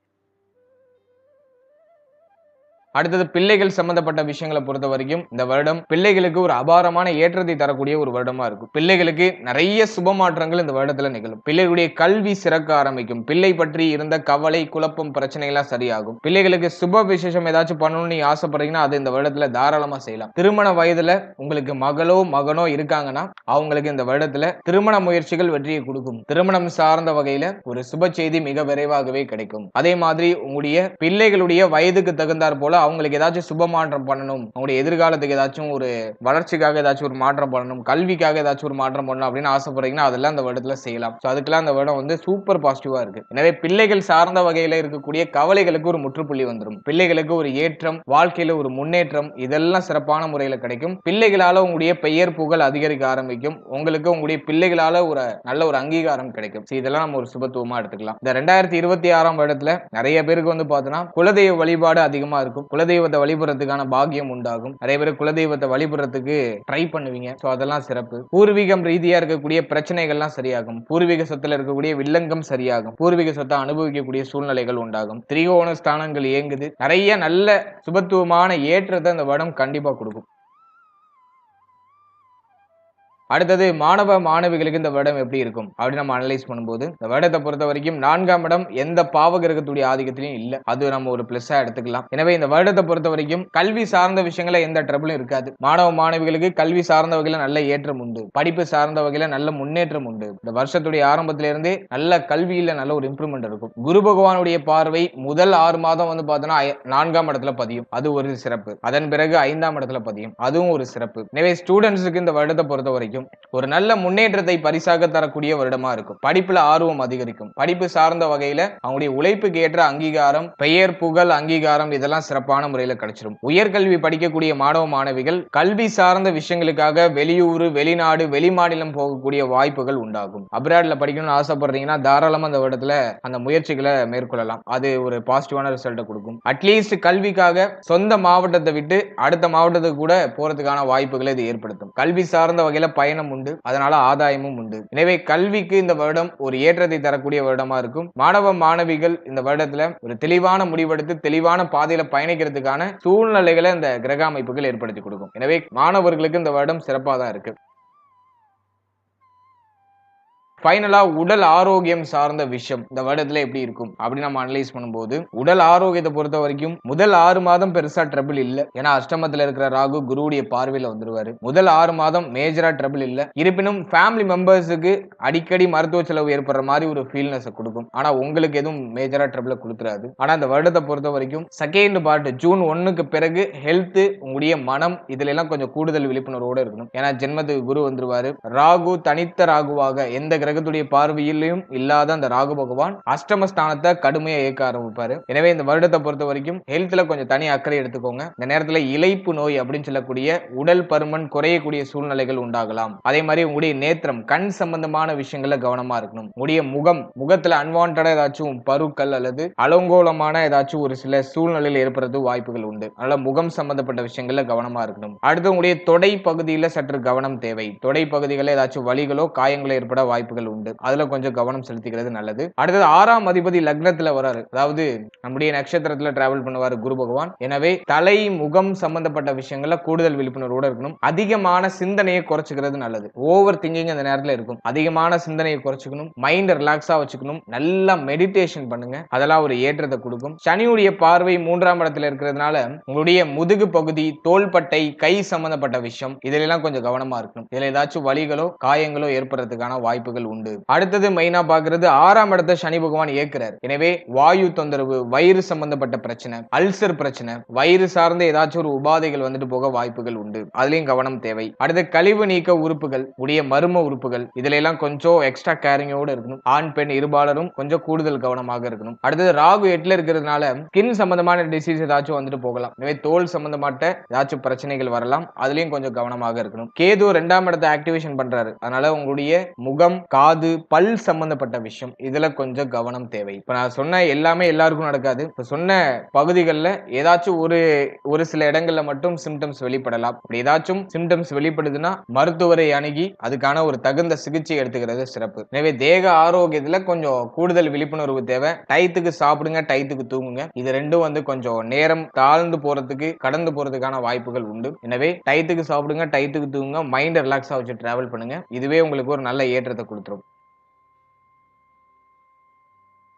அடுத்தது பிள்ளைகள் சம்பந்தப்பட்ட விஷயங்களை பொறுத்த வரைக்கும் இந்த வருடம் பிள்ளைகளுக்கு ஒரு அபாரமான ஏற்றத்தை தரக்கூடிய ஒரு வருடமா இருக்கும். பிள்ளைகளுக்கு நிறைய சுப மாற்றங்கள் இந்த வருடத்துல நிகழும். பிள்ளைகளுடைய கல்வி சிறக்க ஆரம்பிக்கும். பிள்ளை பற்றி இருந்த கவலை, குழப்பம், பிரச்சனைகள் சரியாகும். பிள்ளைகளுக்கு சுப விசேஷம் ஏதாச்சும் பண்ணணும்னு நீங்க ஆசைப்படுறீங்கன்னா அது இந்த வருடத்துல தாராளமா செய்யலாம். திருமண வயதுல உங்களுக்கு மகளோ மகனோ இருக்காங்கன்னா அவங்களுக்கு இந்த வருடத்துல திருமண முயற்சிகள் வெற்றியை கொடுக்கும். திருமணம் சார்ந்த வகையில ஒரு சுப செய்தி மிக விரைவாகவே கிடைக்கும். அதே மாதிரி உங்களுடைய பிள்ளைகளுடைய வயதுக்கு தகுந்தாற் போல அவங்களுக்கு ஏதாச்சும் சுப மாற்றம் பண்ணணும், அவங்களுடைய எதிர்காலத்துக்கு ஏதாச்சும் ஒரு வளர்ச்சிக்காக ஏதாச்சும் ஒரு மாற்றம் பண்ணணும், கல்விக்காக ஏதாச்சும் ஒரு மாற்றம் பண்ணணும் அப்படின்னு ஆசைப்படுறீங்கன்னா அதெல்லாம் அந்த வருடத்துல செய்யலாம். அதுக்கெல்லாம் அந்த வருடம் வந்து சூப்பர் பாசிட்டிவா இருக்கு. எனவே பிள்ளைகள் சார்ந்த வகையில இருக்கக்கூடிய கவலைகளுக்கு ஒரு முற்றுப்புள்ளி வந்துடும். பிள்ளைகளுக்கு ஒரு ஏற்றம், வாழ்க்கையில ஒரு முன்னேற்றம் இதெல்லாம் சிறப்பான முறையில கிடைக்கும். பிள்ளைகளால உங்களுடைய பெயர் புகழ் அதிகரிக்க ஆரம்பிக்கும். உங்களுக்கு உங்களுடைய பிள்ளைகளால ஒரு நல்ல ஒரு அங்கீகாரம் கிடைக்கும். இதெல்லாம் நம்ம ஒரு சுபத்துவமா எடுத்துக்கலாம். இந்த 2026ஆம் வருடத்துல நிறைய பேருக்கு வந்து பார்த்தோம்னா குலதெய்வ வழிபாடு அதிகமா இருக்கும். குலதெய்வத்தை வழிபடுறதுக்கான பாக்கியம் உண்டாகும். நிறைய பேர் குலதெய்வத்தை வழிபடுறதுக்கு ட்ரை பண்ணுவீங்க. அதெல்லாம் சிறப்பு. பூர்வீகம் ரீதியா இருக்கக்கூடிய பிரச்சனைகள்லாம் சரியாகும். பூர்வீக சொத்துல இருக்கக்கூடிய வில்லங்கம் சரியாகும். பூர்வீக சொத்தை அனுபவிக்கக்கூடிய சூழ்நிலைகள் உண்டாகும். திரிகோண ஸ்தானங்கள் இயங்குது. நிறைய நல்ல சுபத்துவமான ஏற்றத்தை இந்த வருடம் கண்டிப்பா கொடுக்கும். அடுத்தது மாணவ மாணவிகளுக்கு இந்த வருடம் எப்படி இருக்கும் அப்படின்னு நம்ம அனலைஸ் பண்ணும்போது இந்த வருடத்தை பொறுத்த வரைக்கும் 4ஆம் இடம் எந்த பாவ கிரகத்துடைய ஆதிக்கத்திலையும் இல்ல. அது நம்ம ஒரு பிளஸ்ஸா எடுத்துக்கலாம். எனவே இந்த வருடத்தை பொறுத்த வரைக்கும் கல்வி சார்ந்த விஷயங்கள எந்த ட்ரபிளும் இருக்காது. மாணவ மாணவிகளுக்கு கல்வி சார்ந்த வகையில நல்ல ஏற்றம் உண்டு. படிப்பு சார்ந்த வகையில நல்ல முன்னேற்றம் உண்டு. இந்த வருஷத்துடைய ஆரம்பத்திலிருந்தே நல்ல கல்வியில நல்ல ஒரு இம்ப்ரூவ்மெண்ட் இருக்கும். குரு பகவானுடைய பார்வை முதல் 6 மாதம் வந்து பார்த்தோம்னா 4ஆம் இடத்துல பதியும். அது ஒரு சிறப்பு. அதன் பிறகு 5ஆம் இடத்துல பதியும். அதுவும் ஒரு சிறப்பு. எனவே ஸ்டூடெண்ட்ஸுக்கு இந்த வருடத்தை பொறுத்த வரைக்கும் ஒரு நல்ல முன்னேற்றத்தை பரிசாக தரக்கூடிய வருடமா இருக்கும். படிப்புல ஆர்வம் அதிகரிக்கும். படிப்பு சார்ந்த வகையில அவங்களுடைய உழைப்புக்கு ஏற்ற அங்கீகாரம், பெயர் புகழ், அங்கீகாரம் இதெல்லாம் சிறப்பான முறையில கிடைச்சிடும். உயர்கல்வி படிக்கக்கூடிய மாணவ மாணவிகள் கல்வி சார்ந்த விஷயங்களுக்காக வெளியூர், வெளிநாடு, வெளிமாநிலம் போகக்கூடிய வாய்ப்புகள் உண்டாகும். அப்ராட்ல படிக்கணும்னு ஆசைப்படுறீங்கன்னா தாராளமா அந்த வருடத்துல அந்த முயற்சிகளை மேற்கொள்ளலாம். அது ஒரு பாசிட்டிவான ரிசல்ட்டை கொடுக்கும். அட்லீஸ்ட் கல்விக்காக சொந்த மாவட்டத்தை விட்டு அடுத்த மாவட்டத்துக்கு கூட போறதுக்கான வாய்ப்புகளை இது ஏற்படுத்தும். கல்வி சார்ந்த வகையில பயணம் பயணம் உண்டு, அதனால ஆதாயமும் உண்டு. எனவே கல்விக்கு இந்த வருடம் ஒரு ஏற்றத்தை தரக்கூடிய வருடமா இருக்கும். மாணவ மாணவிகள் இந்த வருடத்துல ஒரு தெளிவான முடிவெடுத்து தெளிவான பாதையில பயணிக்கிறதுக்கான சூழ்நிலைகளை இந்த கிரக அமைப்புகள் ஏற்படுத்தி கொடுக்கும். எனவே மாணவர்களுக்கு இந்த வருடம் சிறப்பா தான் இருக்கு. ஃபைனலா உடல் ஆரோக்கியம் சார்ந்த விஷயம் இந்த வருடத்துல எப்படி இருக்கும் அப்படின்னு நம்ம அனலைஸ் பண்ணும்போது, உடல் ஆரோக்கியத்தை பொறுத்த வரைக்கும் முதல் 6 மாதம் பெருசா ட்ரபிள் இல்ல. ஏன்னா அஷ்டமத்துல இருக்கிற ராகு குருவுடைய பார்வையில வந்துருவாரு. முதல் 6 மாதம் மேஜரா ட்ரபிள் இல்ல. இருப்பினும் ஃபேமிலி மெம்பர்ஸுக்கு அடிக்கடி மருத்துவ செலவு ஏற்படுற மாதிரி ஒரு ஃபீல்னஸ் கொடுக்கும். ஆனா உங்களுக்கு எதுவும் மேஜரா ட்ரபிள கொடுத்துறாது. ஆனா இந்த வருடத்தை பொறுத்த வரைக்கும் செகண்ட் பார்ட் ஜூன் 1க்கு பிறகு ஹெல்த், உங்களுடைய மனம் இதுல எல்லாம் கொஞ்சம் கூடுதல் விழிப்புணர்வோட இருக்கணும். ஏன்னா ஜென்மத்துக்கு குரு வந்துருவாரு. ராகு தனித்த ராகுவாக எந்த கிரகத்துடைய பார்வையிலும் இல்லாத அந்த ராகு பகவான் அஷ்டமஸ்தானத்தை கடுமையா இயக்க ஆரம்பிப்பாரு. எனவே இந்த வருடத்தை பொறுத்த வரைக்கும் ஹெல்த்ல கொஞ்சம் தனி அக்கறை எடுத்துக்கோங்க. இந்த நேரத்துல இளைப்பு நோய் அப்படின்னு சொல்லக்கூடிய உடல் பருமன் குறையக்கூடிய சூழ்நிலைகள் உண்டாகலாம். அதே மாதிரி உங்களுடைய நேத்திரம், கண் சம்பந்தமான விஷயங்கள்ல கவனமா இருக்கணும். உங்களுடைய முகத்துல அன்வான்டா ஏதாச்சும் பருக்கள் அல்லது அலங்கோலமான ஏதாச்சும் ஒரு சில சூழ்நிலையில் ஏற்படுறது வாய்ப்புகள் உண்டு. அதனால முகம் சம்பந்தப்பட்ட விஷயங்கள்ல கவனமா இருக்கணும். அடுத்து உங்களுடைய தொடை பகுதியில சற்று கவனம் தேவை. தொடை பகுதிகளில் ஏதாச்சும் வலிகளோ காயங்களோ ஏற்பட வாய்ப்புகள் உண்டு. அதுல கொஞ்சம் கவனம் செலுத்திக்கிறது நல்லது. அடுத்தது 6ஆம் அதிபதி லக்னத்துல வராரு. அதாவது நம்முடைய நட்சத்திரத்துல டிராவல் பண்ணுவாரு குரு பகவான். எனவே தலை முகம் சம்பந்தப்பட்ட விஷயங்கள்ல கூடுதல் விழிப்புணர்வோட இருக்கணும். அதிகமான சிந்தனையை குறைச்சுக்கிறது நல்லது. ஓவர் திங்கிங் அந்த நேரத்துல இருக்கும். அதிகமான சிந்தனையை குறைச்சுக்கணும். மைண்ட் ரிலாக்ஸா வச்சுக்கணும். நல்லா மெடிடேஷன் பண்ணுங்க. அதெல்லாம் ஒரு ஏற்றத்தை கொடுக்கும். சனியுடைய பார்வை 3ஆம் இடத்துல இருக்கிறதுனால உங்களுடைய முதுகு பகுதி, தோள்பட்டை, கை சம்பந்தப்பட்ட விஷயம் இதெல்லாம் கொஞ்சம் கவனமா இருக்கணும். இதுல ஏதாச்சும் வலிகளோ காயங்களோ ஏற்படுறதுக்கான வாய்ப்புகள் உண்டு. அடுத்தது மெயினா பாக்குறது 6ஆம் இடத்தை சனி பகவான் இயக்குறார். எனவே வாயு தொந்தரவு, வயிறு சம்பந்தப்பட்ட பிரச்சனை, அல்சர் பிரச்சனை, வயிறு சார்ந்த ஏதாச்சும் ஒரு உபாதைகள் வந்துட்டு போக வாய்ப்புகள் உண்டு. அதுலயும் கவனம் தேவை. அடுத்து கழிவு நீக்க உறுப்புகள், உடைய மர்ம உறுப்புகள் இதுல எல்லாம் கொஞ்சம் எக்ஸ்ட்ரா கேரிங்கோட இருக்கணும். ஆண் பெண் இருபாலரும் கொஞ்சம் கூடுதல் கவனமாக இருக்கணும். அடுத்தது ராகு 8ல இருக்கிறதுனால ஸ்கின் சம்பந்தமான டிசீஸ் ஏதாச்சும் வந்துட்டு போகலாம். எனவே தோல் சம்பந்தப்பட்ட ஏதாச்சும் பிரச்சனைகள் வரலாம். அதுலயும் கொஞ்சம் கவனமாக இருக்கணும். கேது 2ஆம் இடத்தை ஆக்டிவேஷன் பண்றாரு. அதனால உங்களுடைய முகம், காது, பல் சம்பந்தப்பட்ட விஷயம் இதுல கொஞ்சம் கவனம் தேவை. இப்ப நான் சொன்ன எல்லாமே எல்லாருக்கும் நடக்காது. இப்ப சொன்ன பகுதிகளில் ஏதாச்சும் ஒரு சில இடங்கள்ல மட்டும் சிம்டம்ஸ் வெளிப்படலாம். அப்படி ஏதாச்சும் சிம்டம்ஸ் வெளிப்படுதுன்னா மருத்துவரை அணுகி அதுக்கான ஒரு தகுந்த சிகிச்சை எடுத்துக்கிறது சிறப்பு. எனவே தேக ஆரோக்கியத்துல கொஞ்சம் கூடுதல் விழிப்புணர்வு தேவை. டயத்துக்கு சாப்பிடுங்க, டயத்துக்கு தூங்குங்க. இது ரெண்டும் வந்து கொஞ்சம் நேரம் தாழ்ந்து போறதுக்கு, கடந்து போறதுக்கான வாய்ப்புகள் உண்டு. எனவே டயத்துக்கு சாப்பிடுங்க, டயத்துக்கு தூங்குங்க, மைண்ட் ரிலாக்ஸா வச்சு டிராவல் பண்ணுங்க. இதுவே உங்களுக்கு ஒரு நல்ல ஏற்றத்தை கொடுத்துரும்.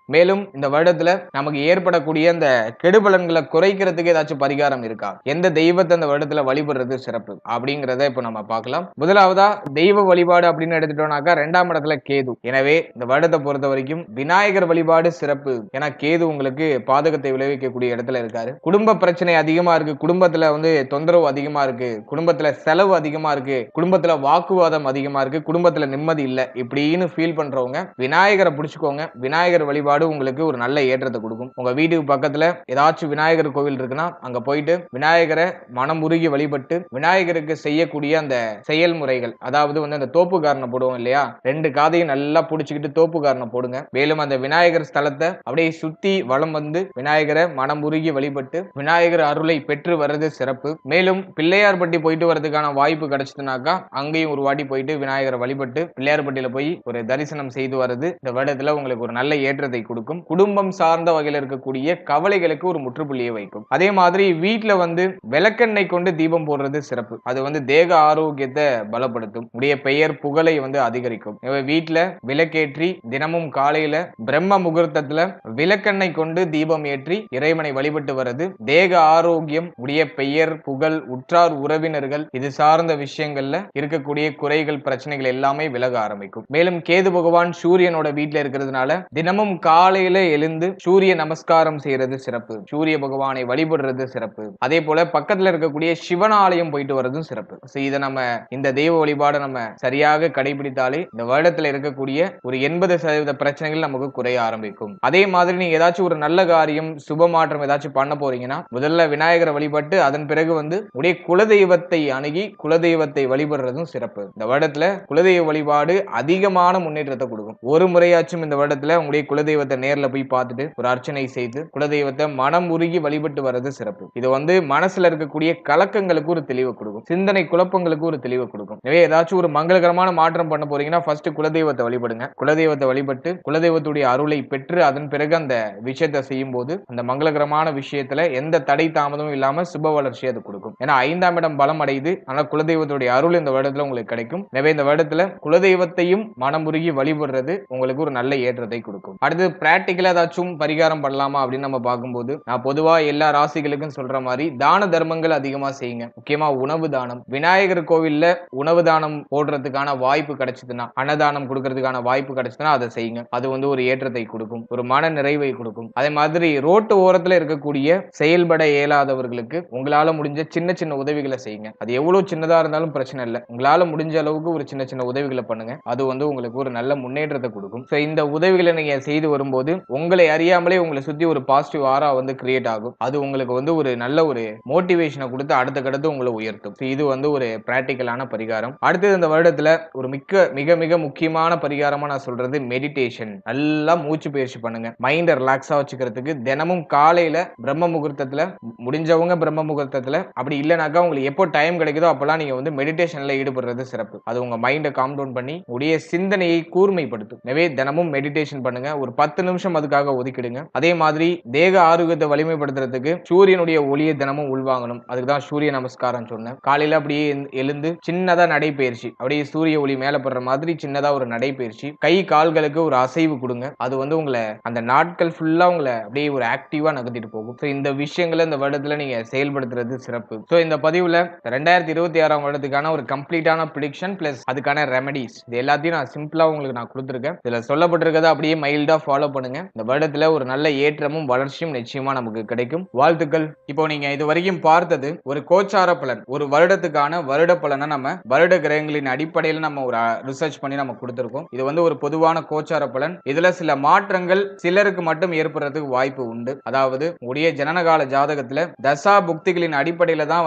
மேலும் இந்த வருடத்துல நமக்கு ஏற்படக்கூடிய அந்த கெடுபலன்களை குறைக்கிறதுக்கு ஏதாச்சும் பரிகாரம் இருக்கா, எந்த தெய்வத்தை அந்த வருடத்துல வழிபடுறது சிறப்பு அப்படிங்கறத இப்ப நம்ம பார்க்கலாம். முதலாவதா தெய்வ வழிபாடு அப்படின்னு எடுத்துட்டோம்னாக்கா 2ஆம் இடத்துல கேது. எனவே இந்த வருடத்தை பொறுத்த வரைக்கும் விநாயகர் வழிபாடு சிறப்பு. ஏன்னா கேது உங்களுக்கு பாதகத்தை விளைவிக்கக்கூடிய இடத்துல இருக்காரு. குடும்ப பிரச்சனை அதிகமா இருக்கு, குடும்பத்துல வந்து தொந்தரவு அதிகமா இருக்கு, குடும்பத்துல செலவு அதிகமா இருக்கு, குடும்பத்துல வாக்குவாதம் அதிகமா இருக்கு, குடும்பத்துல நிம்மதி இல்ல இப்படின்னு ஃபீல் பண்றவங்க விநாயகரை பிடிச்சுக்கோங்க. விநாயகர் வழிபாடு உங்களுக்கு ஒரு நல்ல ஏற்றத்தை கொடுக்கும். உங்க வீட்டுக்கு பக்கத்துல ஏதாச்சும் விநாயகர் கோவில் இருக்குன்னா அங்க போயிட்டு விநாயகரை மனம் உருகி வழிபட்டு விநாயகருக்கு செய்யக்கூடிய அந்த செயல்முறைகள், அதாவது வந்து அந்த தோப்பு காரணம் போடுவோம் இல்லையா, 2 காதையும் நல்லா புடிச்சுக்கிட்டு தோப்பு காரணம் போடுங்க. மேலும் அந்த விநாயகர் ஸ்தலத்தை அப்படியே சுத்தி வலம் வந்து விநாயகரை மனம் உருகி வழிபட்டு விநாயகர் அருளை பெற்று வர்றது சிறப்பு. மேலும் பிள்ளையார்பட்டி போயிட்டு வரதுக்கான வாய்ப்பு கிடைச்சதுனாக்கா அங்கேயும் ஒரு வாட்டி போயிட்டு விநாயகரை வழிபட்டு பிள்ளையார்பட்டியில போய் ஒரு தரிசனம் செய்து வர்றது இந்த வருடத்துல உங்களுக்கு ஒரு நல்ல ஏற்றத்தை கொடுக்கும். குடும்பம் சார்ந்த வகையில் இருக்கக்கூடிய கவலைகளுக்கு ஒரு முற்றுப்புள்ளியை வைக்கும். அதே மாதிரி வீட்டுல வந்து விளக்கெண்ணெய் கொண்டு தீபம் போடுறது சிறப்பு. அது வந்து தேக ஆரோக்கியத்தை பலப்படுத்தும். உடைய பெயர் புகழை வந்து அதிகரிக்கும். வீட்டுல விளக்கேற்றி தினமும் காலையில பிரம்ம முகூர்த்தத்துல விளக்கெண்ணெய் கொண்டு தீபம் ஏற்றி இறைவனை வழிபட்டு வர்றது தேக ஆரோக்கியம், உடைய பெயர் புகழ், உற்றார் உறவினர்கள் இது சார்ந்த விஷயங்கள்ல இருக்கக்கூடிய குறைகள் பிரச்சனைகள் எல்லாமே விலக ஆரம்பிக்கும். மேலும் கேது பகவான் சூரியனோட வீட்டுல இருக்கிறதுனால தினமும் காலையில எழுந்து சூரிய நமஸ்காரம் செய்யறது சிறப்பு. சூரிய பகவானை வழிபடுறது சிறப்பு. அதே போல பக்கத்துல இருக்கக்கூடிய சிவன் ஆலயம் போயிட்டு வர்றதும் சிறப்பு. இதை நம்ம இந்த தெய்வ வழிபாடு நம்ம சரியாக கடைபிடித்தாலே இந்த வருடத்துல இருக்கக்கூடிய ஒரு 80% பிரச்சனைகள் நமக்கு குறைய ஆரம்பிக்கும். அதே மாதிரி நீங்க ஏதாச்சும் ஒரு நல்ல காரியம் சுப மாற்றம் ஏதாச்சும் பண்ண போறீங்கன்னா முதல்ல விநாயகரை வழிபட்டு அதன் பிறகு வந்து உடைய குலதெய்வத்தை அணுகி குலதெய்வத்தை வழிபடுறதும் சிறப்பு. இந்த வருடத்துல குலதெய்வ வழிபாடு அதிகமான முன்னேற்றத்தை கொடுக்கும். ஒரு முறையாச்சும் இந்த வருடத்துல உங்களுடைய குலதெய்வ குலதெய்வத்தை நேர்ல போய் பார்த்துட்டு ஒரு அர்ச்சனை செய்து குலதெய்வத்தை மனம் உருகி வழிபட்டு வர்றது சிறப்பு. இது மனசுல இருக்கக்கூடிய கலக்கங்களுக்கு ஒரு தெளிவை கொடுக்கும், சிந்தனை குழப்பங்களுக்கு ஒரு தெளிவை கொடுக்கும். எனவே ஏதாச்சும் ஒரு மங்களகரமான மாற்றம் பண்ண போறீங்கன்னா ஃபர்ஸ்ட் குலதெய்வத்தை வழிபடுங்க. குலதெய்வத்தை வழிபட்டு குலதெய்வத்துடைய அருளை பெற்று அதன் பிறகு அந்த விஷயத்தை செய்யும் போது அந்த மங்களகரமான விஷயத்துல எந்த தடை தாமதமும் இல்லாம சுப வளர்ச்சி அது கொடுக்கும். ஏன்னா 5ஆம் இடம் பலம் அடையுது. ஆனால் குலதெய்வத்துடைய அருள் இந்த வருடத்துல உங்களுக்கு கிடைக்கும். எனவே இந்த வருடத்துல குலதெய்வத்தையும் மனமுருகி வழிபடுறது உங்களுக்கு ஒரு நல்ல ஏற்றத்தை கொடுக்கும். அடுத்து பிராக்டிகலா ஏதாச்சும் பரிகாரம் பண்ணலாமா அப்படின்னு நம்ம பார்க்கும்போது, நான் பொதுவா எல்லா ராசிகளுக்கும் சொல்ற மாதிரி தான தர்மங்கள் அதிகமா செய்யுங்க. முக்கியமா உணவு தானம். விநாயகர் கோவில்ல உணவு தானம் போடுறதுக்கான வாய்ப்பு கிடைச்சதுன்னா, அன்னதானம் கொடுக்கறதுக்கான வாய்ப்பு கிடைச்சதுன்னா அதை செய்யுங்க. அது ஒரு ஏற்றத்தை கொடுக்கும், ஒரு மன நிறைவை கொடுக்கும். அதே மாதிரி ரோட்டு ஓரத்துல இருக்கக்கூடிய செயல்பட இயலாதவர்களுக்கு உங்களால முடிஞ்ச சின்ன சின்ன உதவிகளை செய்யுங்க. அது எவ்வளவு சின்னதா இருந்தாலும் பிரச்சனை இல்லை. உங்களால முடிஞ்ச அளவுக்கு ஒரு சின்ன சின்ன உதவிகளை பண்ணுங்க. அது உங்களுக்கு ஒரு நல்ல முன்னேற்றத்தை கொடுக்கும். இந்த உதவிகளை நீங்க செய்து வரும்போது உங்களை அறியாமலே உங்களை சுத்தி ஒரு பாசிட்டிவ் ஆரா கிரியேட் ஆகும். அது உங்களுக்கு ஒரு நல்ல ஒரு மோட்டிவேஷனை கொடுத்து அடுத்த கடத்து உங்களை உயர்த்தும். இது ஒரு பிராக்டிகலான பரிகாரம். அடுத்தது இந்த வருடத்துல ஒரு மிக மிக முக்கியமான பரிகாரமா நான் சொல்றது மெடிடேஷன். நல்லா மூச்சு பயிற்சி பண்ணுங்க. மைண்ட ரிலாக்ஸா வச்சுக்கிறதுக்கு தினமும் காலையில பிரம்ம முகூர்த்தத்துல, முடிஞ்சவங்க பிரம்ம முகூர்த்தத்துல, அப்படி இல்லைனாக்கா உங்களுக்கு எப்போ டைம் கிடைக்குதோ அப்பெல்லாம் நீங்க மெடிடேஷன்ல ஈடுபடுறது சிறப்பு. அது உங்க மைண்டை காம் டவுன் பண்ணி உடைய சிந்தனையை கூர்மைப்படுத்தும். எனவே தினமும் மெடிடேஷன் பண்ணுங்க. ஒரு 10 நிமிஷம் அதுக்காக ஒதுக்கிடுங்க. அதே மாதிரி தேக ஆரோக்கியத்தை வலிமைப்படுத்துறதுக்கு சூரியனுடைய ஒளியை தினமும் உள்வாங்கணும். அதுக்குதான் சூரிய நமஸ்காரம் சொன்னேன். காலையில அப்படியே எழுந்து சின்னதா நடைபயிற்சி, அப்படியே சூரிய ஒளி மேல படுற மாதிரி சின்னதா ஒரு நடைபயிற்சி, கை கால்களுக்கு ஒரு அசைவு கொடுங்க. அது உங்களை அந்த நாட்கள் ஃபுல்லா உங்களை அப்படியே ஒரு ஆக்டிவா நகர்த்திட்டு போகும். இந்த விஷயங்களை இந்த வருடத்துல நீங்க செயல்படுத்துறது சிறப்பு. இந்த பதிவுல 2026ஆம் வருடத்துக்கான ஒரு கம்ப்ளீட்டான ப்ரெடிக்ஷன் பிளஸ் அதுக்கான ரெமெடிஸ், இது எல்லாத்தையும் நான் சிம்பிளா உங்களுக்கு நான் கொடுத்துருக்கேன். இதுல சொல்லப்பட்டிருக்கிறத அப்படியே மைல்டா ஃபாலோ பண்ணுங்க. இந்த வருடத்துல ஒரு நல்ல ஏற்றமும் வளர்ச்சியும் நிச்சயமா நமக்கு கிடைக்கும். வாழ்த்துக்கள். இப்போ நீங்க இது வரைக்கும் பார்த்தது ஒரு கோச்சார பலன், ஒரு வருடத்துக்கான வருட பலனை நம்ம வருட கிரகங்களின் அடிப்படையில் நம்ம ஒரு ரிசர்ச் பண்ணி நம்ம கொடுத்திருக்கோம். இது ஒரு பொதுவான கோச்சார பலன். இதுல சில மாற்றங்கள் சிலருக்கு மட்டும் ஏற்படுறதுக்கு வாய்ப்பு உண்டு. அதாவது உடைய ஜனனகால ஜாதகத்துல தசா புக்திகளின் அடிப்படையில தான்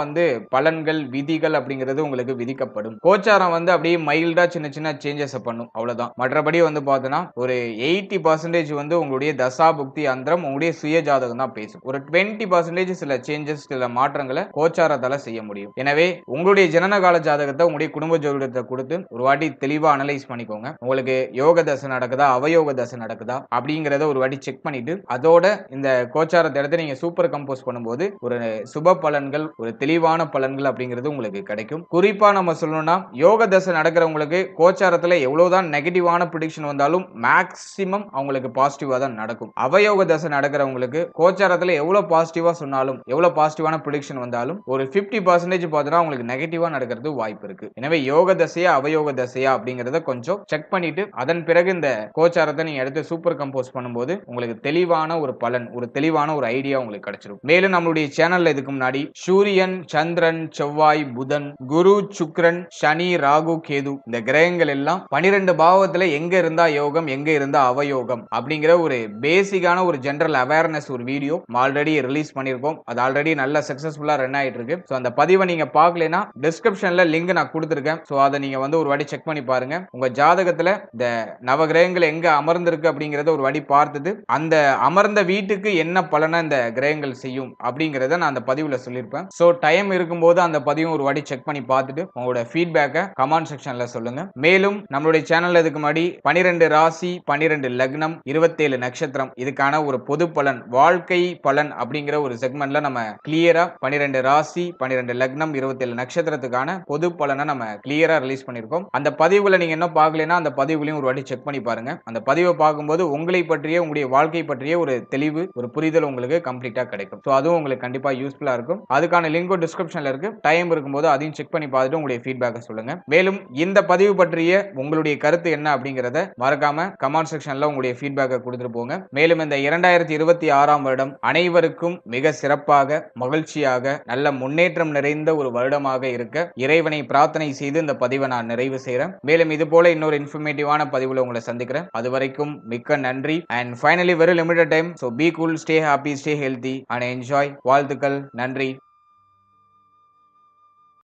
பலன்கள் விதிகள் அப்படிங்கிறது உங்களுக்கு விதிக்கப்படும். கோச்சாரம் அப்படியே மைல்டா சின்ன சின்ன சேஞ்சஸ் பண்ணும், அவ்வளவுதான். மற்றபடி பார்த்தோன்னா ஒரு 80% உங்களுடைய தசா புக்தி அந்தரம் உங்களுடைய சுய ஜாதகம் தான் பேசும். ஒரு 20% சில சேஞ்சஸ் சில மாற்றங்களை கோச்சாரத்தால செய்ய முடியும். எனவே உங்களுடைய ஜனனகால ஜாதகத்தை உங்களுடைய குடும்ப ஜோதிடத்தை கொடுத்து ஒரு வாட்டி தெளிவா அனலைஸ் பண்ணிக்கோங்க. உங்களுக்கு யோக தசை நடக்குதா அவயோக தசை நடக்குதா அப்படிங்கறத ஒரு வாட்டி செக் பண்ணிட்டு அதோட இந்த கோச்சாரத்தை எடுத்து நீங்க சூப்பர் கம்போஸ் பண்ணும்போது ஒரு சுப பலன்கள், ஒரு தெளிவான பலன்கள் அப்படிங்கிறது உங்களுக்கு கிடைக்கும். குறிப்பா நம்ம சொல்லணும்னா யோக தசை நடக்கிறவங்களுக்கு கோச்சாரத்துல எவ்வளவுதான் நெகட்டிவான ப்ரெடிக்ஷன் வந்தாலும் மேக்சிமம் அவங்களுக்கு பாசிட்டிவா தான் நடக்கும். அவயோக தசை நடக்கிறவங்களுக்கு கோச்சாரத்துல எவ்வளவு பாசிட்டிவா சொன்னாலும், எவ்வளவு பாசிட்டிவான ப்ரெடிக்ஷன் வந்தாலும் ஒரு 50% பார்த்தா உங்களுக்கு நெகட்டிவா நடக்கிறது வாய்ப்பு இருக்கு. எனவே யோக தசையா அவயோக தசையா அப்படிங்கறத கொஞ்சம் செக் பண்ணிட்டு அதன் பிறகு இந்த கோச்சாரத்தை நீங்க எடுத்து சூப்பர் கம்போஸ் பண்ணும்போது உங்களுக்கு தெளிவான ஒரு பலன், ஒரு தெளிவான ஒரு ஐடியா உங்களுக்கு கிடைச்சிடும். மேலும் நம்மளுடைய சேனல்ல இதுக்கு முன்னாடி சூரியன், சந்திரன், செவ்வாய், புதன், குரு, சுக்கிரன், சனி, ராகு, கேது இந்த கிரகங்கள் எல்லாம் 12 பாவத்துல எங்க இருந்தா யோகம் எங்க இருந்தா அவயோகம் அப்படிங்கிற ஒரு பேசிக்கான ஒரு ஜெனரல் அவேர்னஸ் ஒரு வீடியோ ஆல்ரெடி ரிலீஸ் பண்ணிருக்கோம். அது ஆல்ரெடி நல்ல சக்சஸ்ஃபுல்லா ரன் ஆயிட்டு இருக்கு. அந்த பதிவை நீங்க பார்க்கலனா டிஸ்கிரிப்ஷன்ல லிங்க் நான் கொடுத்திருக்கேன். சோ அதை நீங்க ஒரு வாட்டி செக் பண்ணி பாருங்க. உங்க ஜாதகத்துல இந்த நவகிரகங்கள் எங்க அமர்ந்திருக்கு அப்படிங்கறத ஒரு வாட்டி பார்த்துட்டு அந்த அமர்ந்த வீட்டுக்கு என்ன பலனை இந்த கிரகங்கள் செய்யும் அப்படிங்கறத நான் அந்த பதிவுல சொல்லியிருப்பேன். சோ டைம் இருக்கும்போது அந்த பதிவும் ஒரு வாட்டி செக் பண்ணி பார்த்துட்டு உங்களோட ஃபீட்பேக்கை கமெண்ட் செக்ஷன்ல சொல்லுங்க. மேலும் நம்மளுடைய சேனல்ல இதுக்கு முன்னாடி 12 ராசி, 12 லக்னம், 27 நட்சத்திரம் இதுக்கான ஒரு பொது பலன், வாழ்க்கை பலன் அப்படிங்கிற ஒரு செக்மெண்ட்ல நம்ம கிளியரா 12 ராசி, 12 லக்னம், 27 நட்சத்திரத்துக்கான பொது பலனை நம்ம கிளியரா ரிலீஸ் பண்ணிருக்கோம். அந்த பதிவுகளை நீங்க என்ன பார்க்கலனா அந்த பதிவுகளையும் ஒரு வாட்டி செக் பண்ணி பாருங்க. அந்த பதிவை பார்க்கும்போது உங்களை பற்றிய, உங்களுடைய வாழ்க்கை பற்றிய ஒரு தெளிவு, ஒரு புரிதல் உங்களுக்கு கம்ப்ளீட்டா கிடைக்கும். சோ அதுவும் உங்களுக்கு கண்டிப்பா யூஸ்ஃபுல்லா இருக்கும். அதுக்கான லிங்க் டிஸ்கிரிப்ஷன்ல இருக்கு. டைம் இருக்கும்போது அதையும் செக் பண்ணி பார்த்துட்டு உங்களுடைய ஃபீட்பேக்கை சொல்லுங்க. மேலும் இந்த பதிவு பற்றிய உங்களுடைய கருத்து என்ன அப்படிங்கறத மறக்காம கமெண்ட் செக்ஷன்ல உங்களுடைய ஃபீட்பேக்கை கொடுத்துட்டு போங்க. மேலும் இந்த 2026ஆம் வருடம் அனைவருக்கும் மிக சிறப்பாக, மகிழ்ச்சியாக, நல்ல முன்னேற்றம் நிறைந்த ஒரு வருடமாக இருக்க இறைவனை பிரார்த்தனை செய்து இந்த பதிவை நான் நிறைவு செய்றேன். மேலும் இது போல இன்னொரு இன்ஃபர்மேட்டிவான பதிவுல உங்களை சந்திக்கிறேன். அது வரைக்கும் மிக்க நன்றி. And finally very limited time. So be cool, stay happy, stay healthy and enjoy. வாழ்த்துக்கள். நன்றி.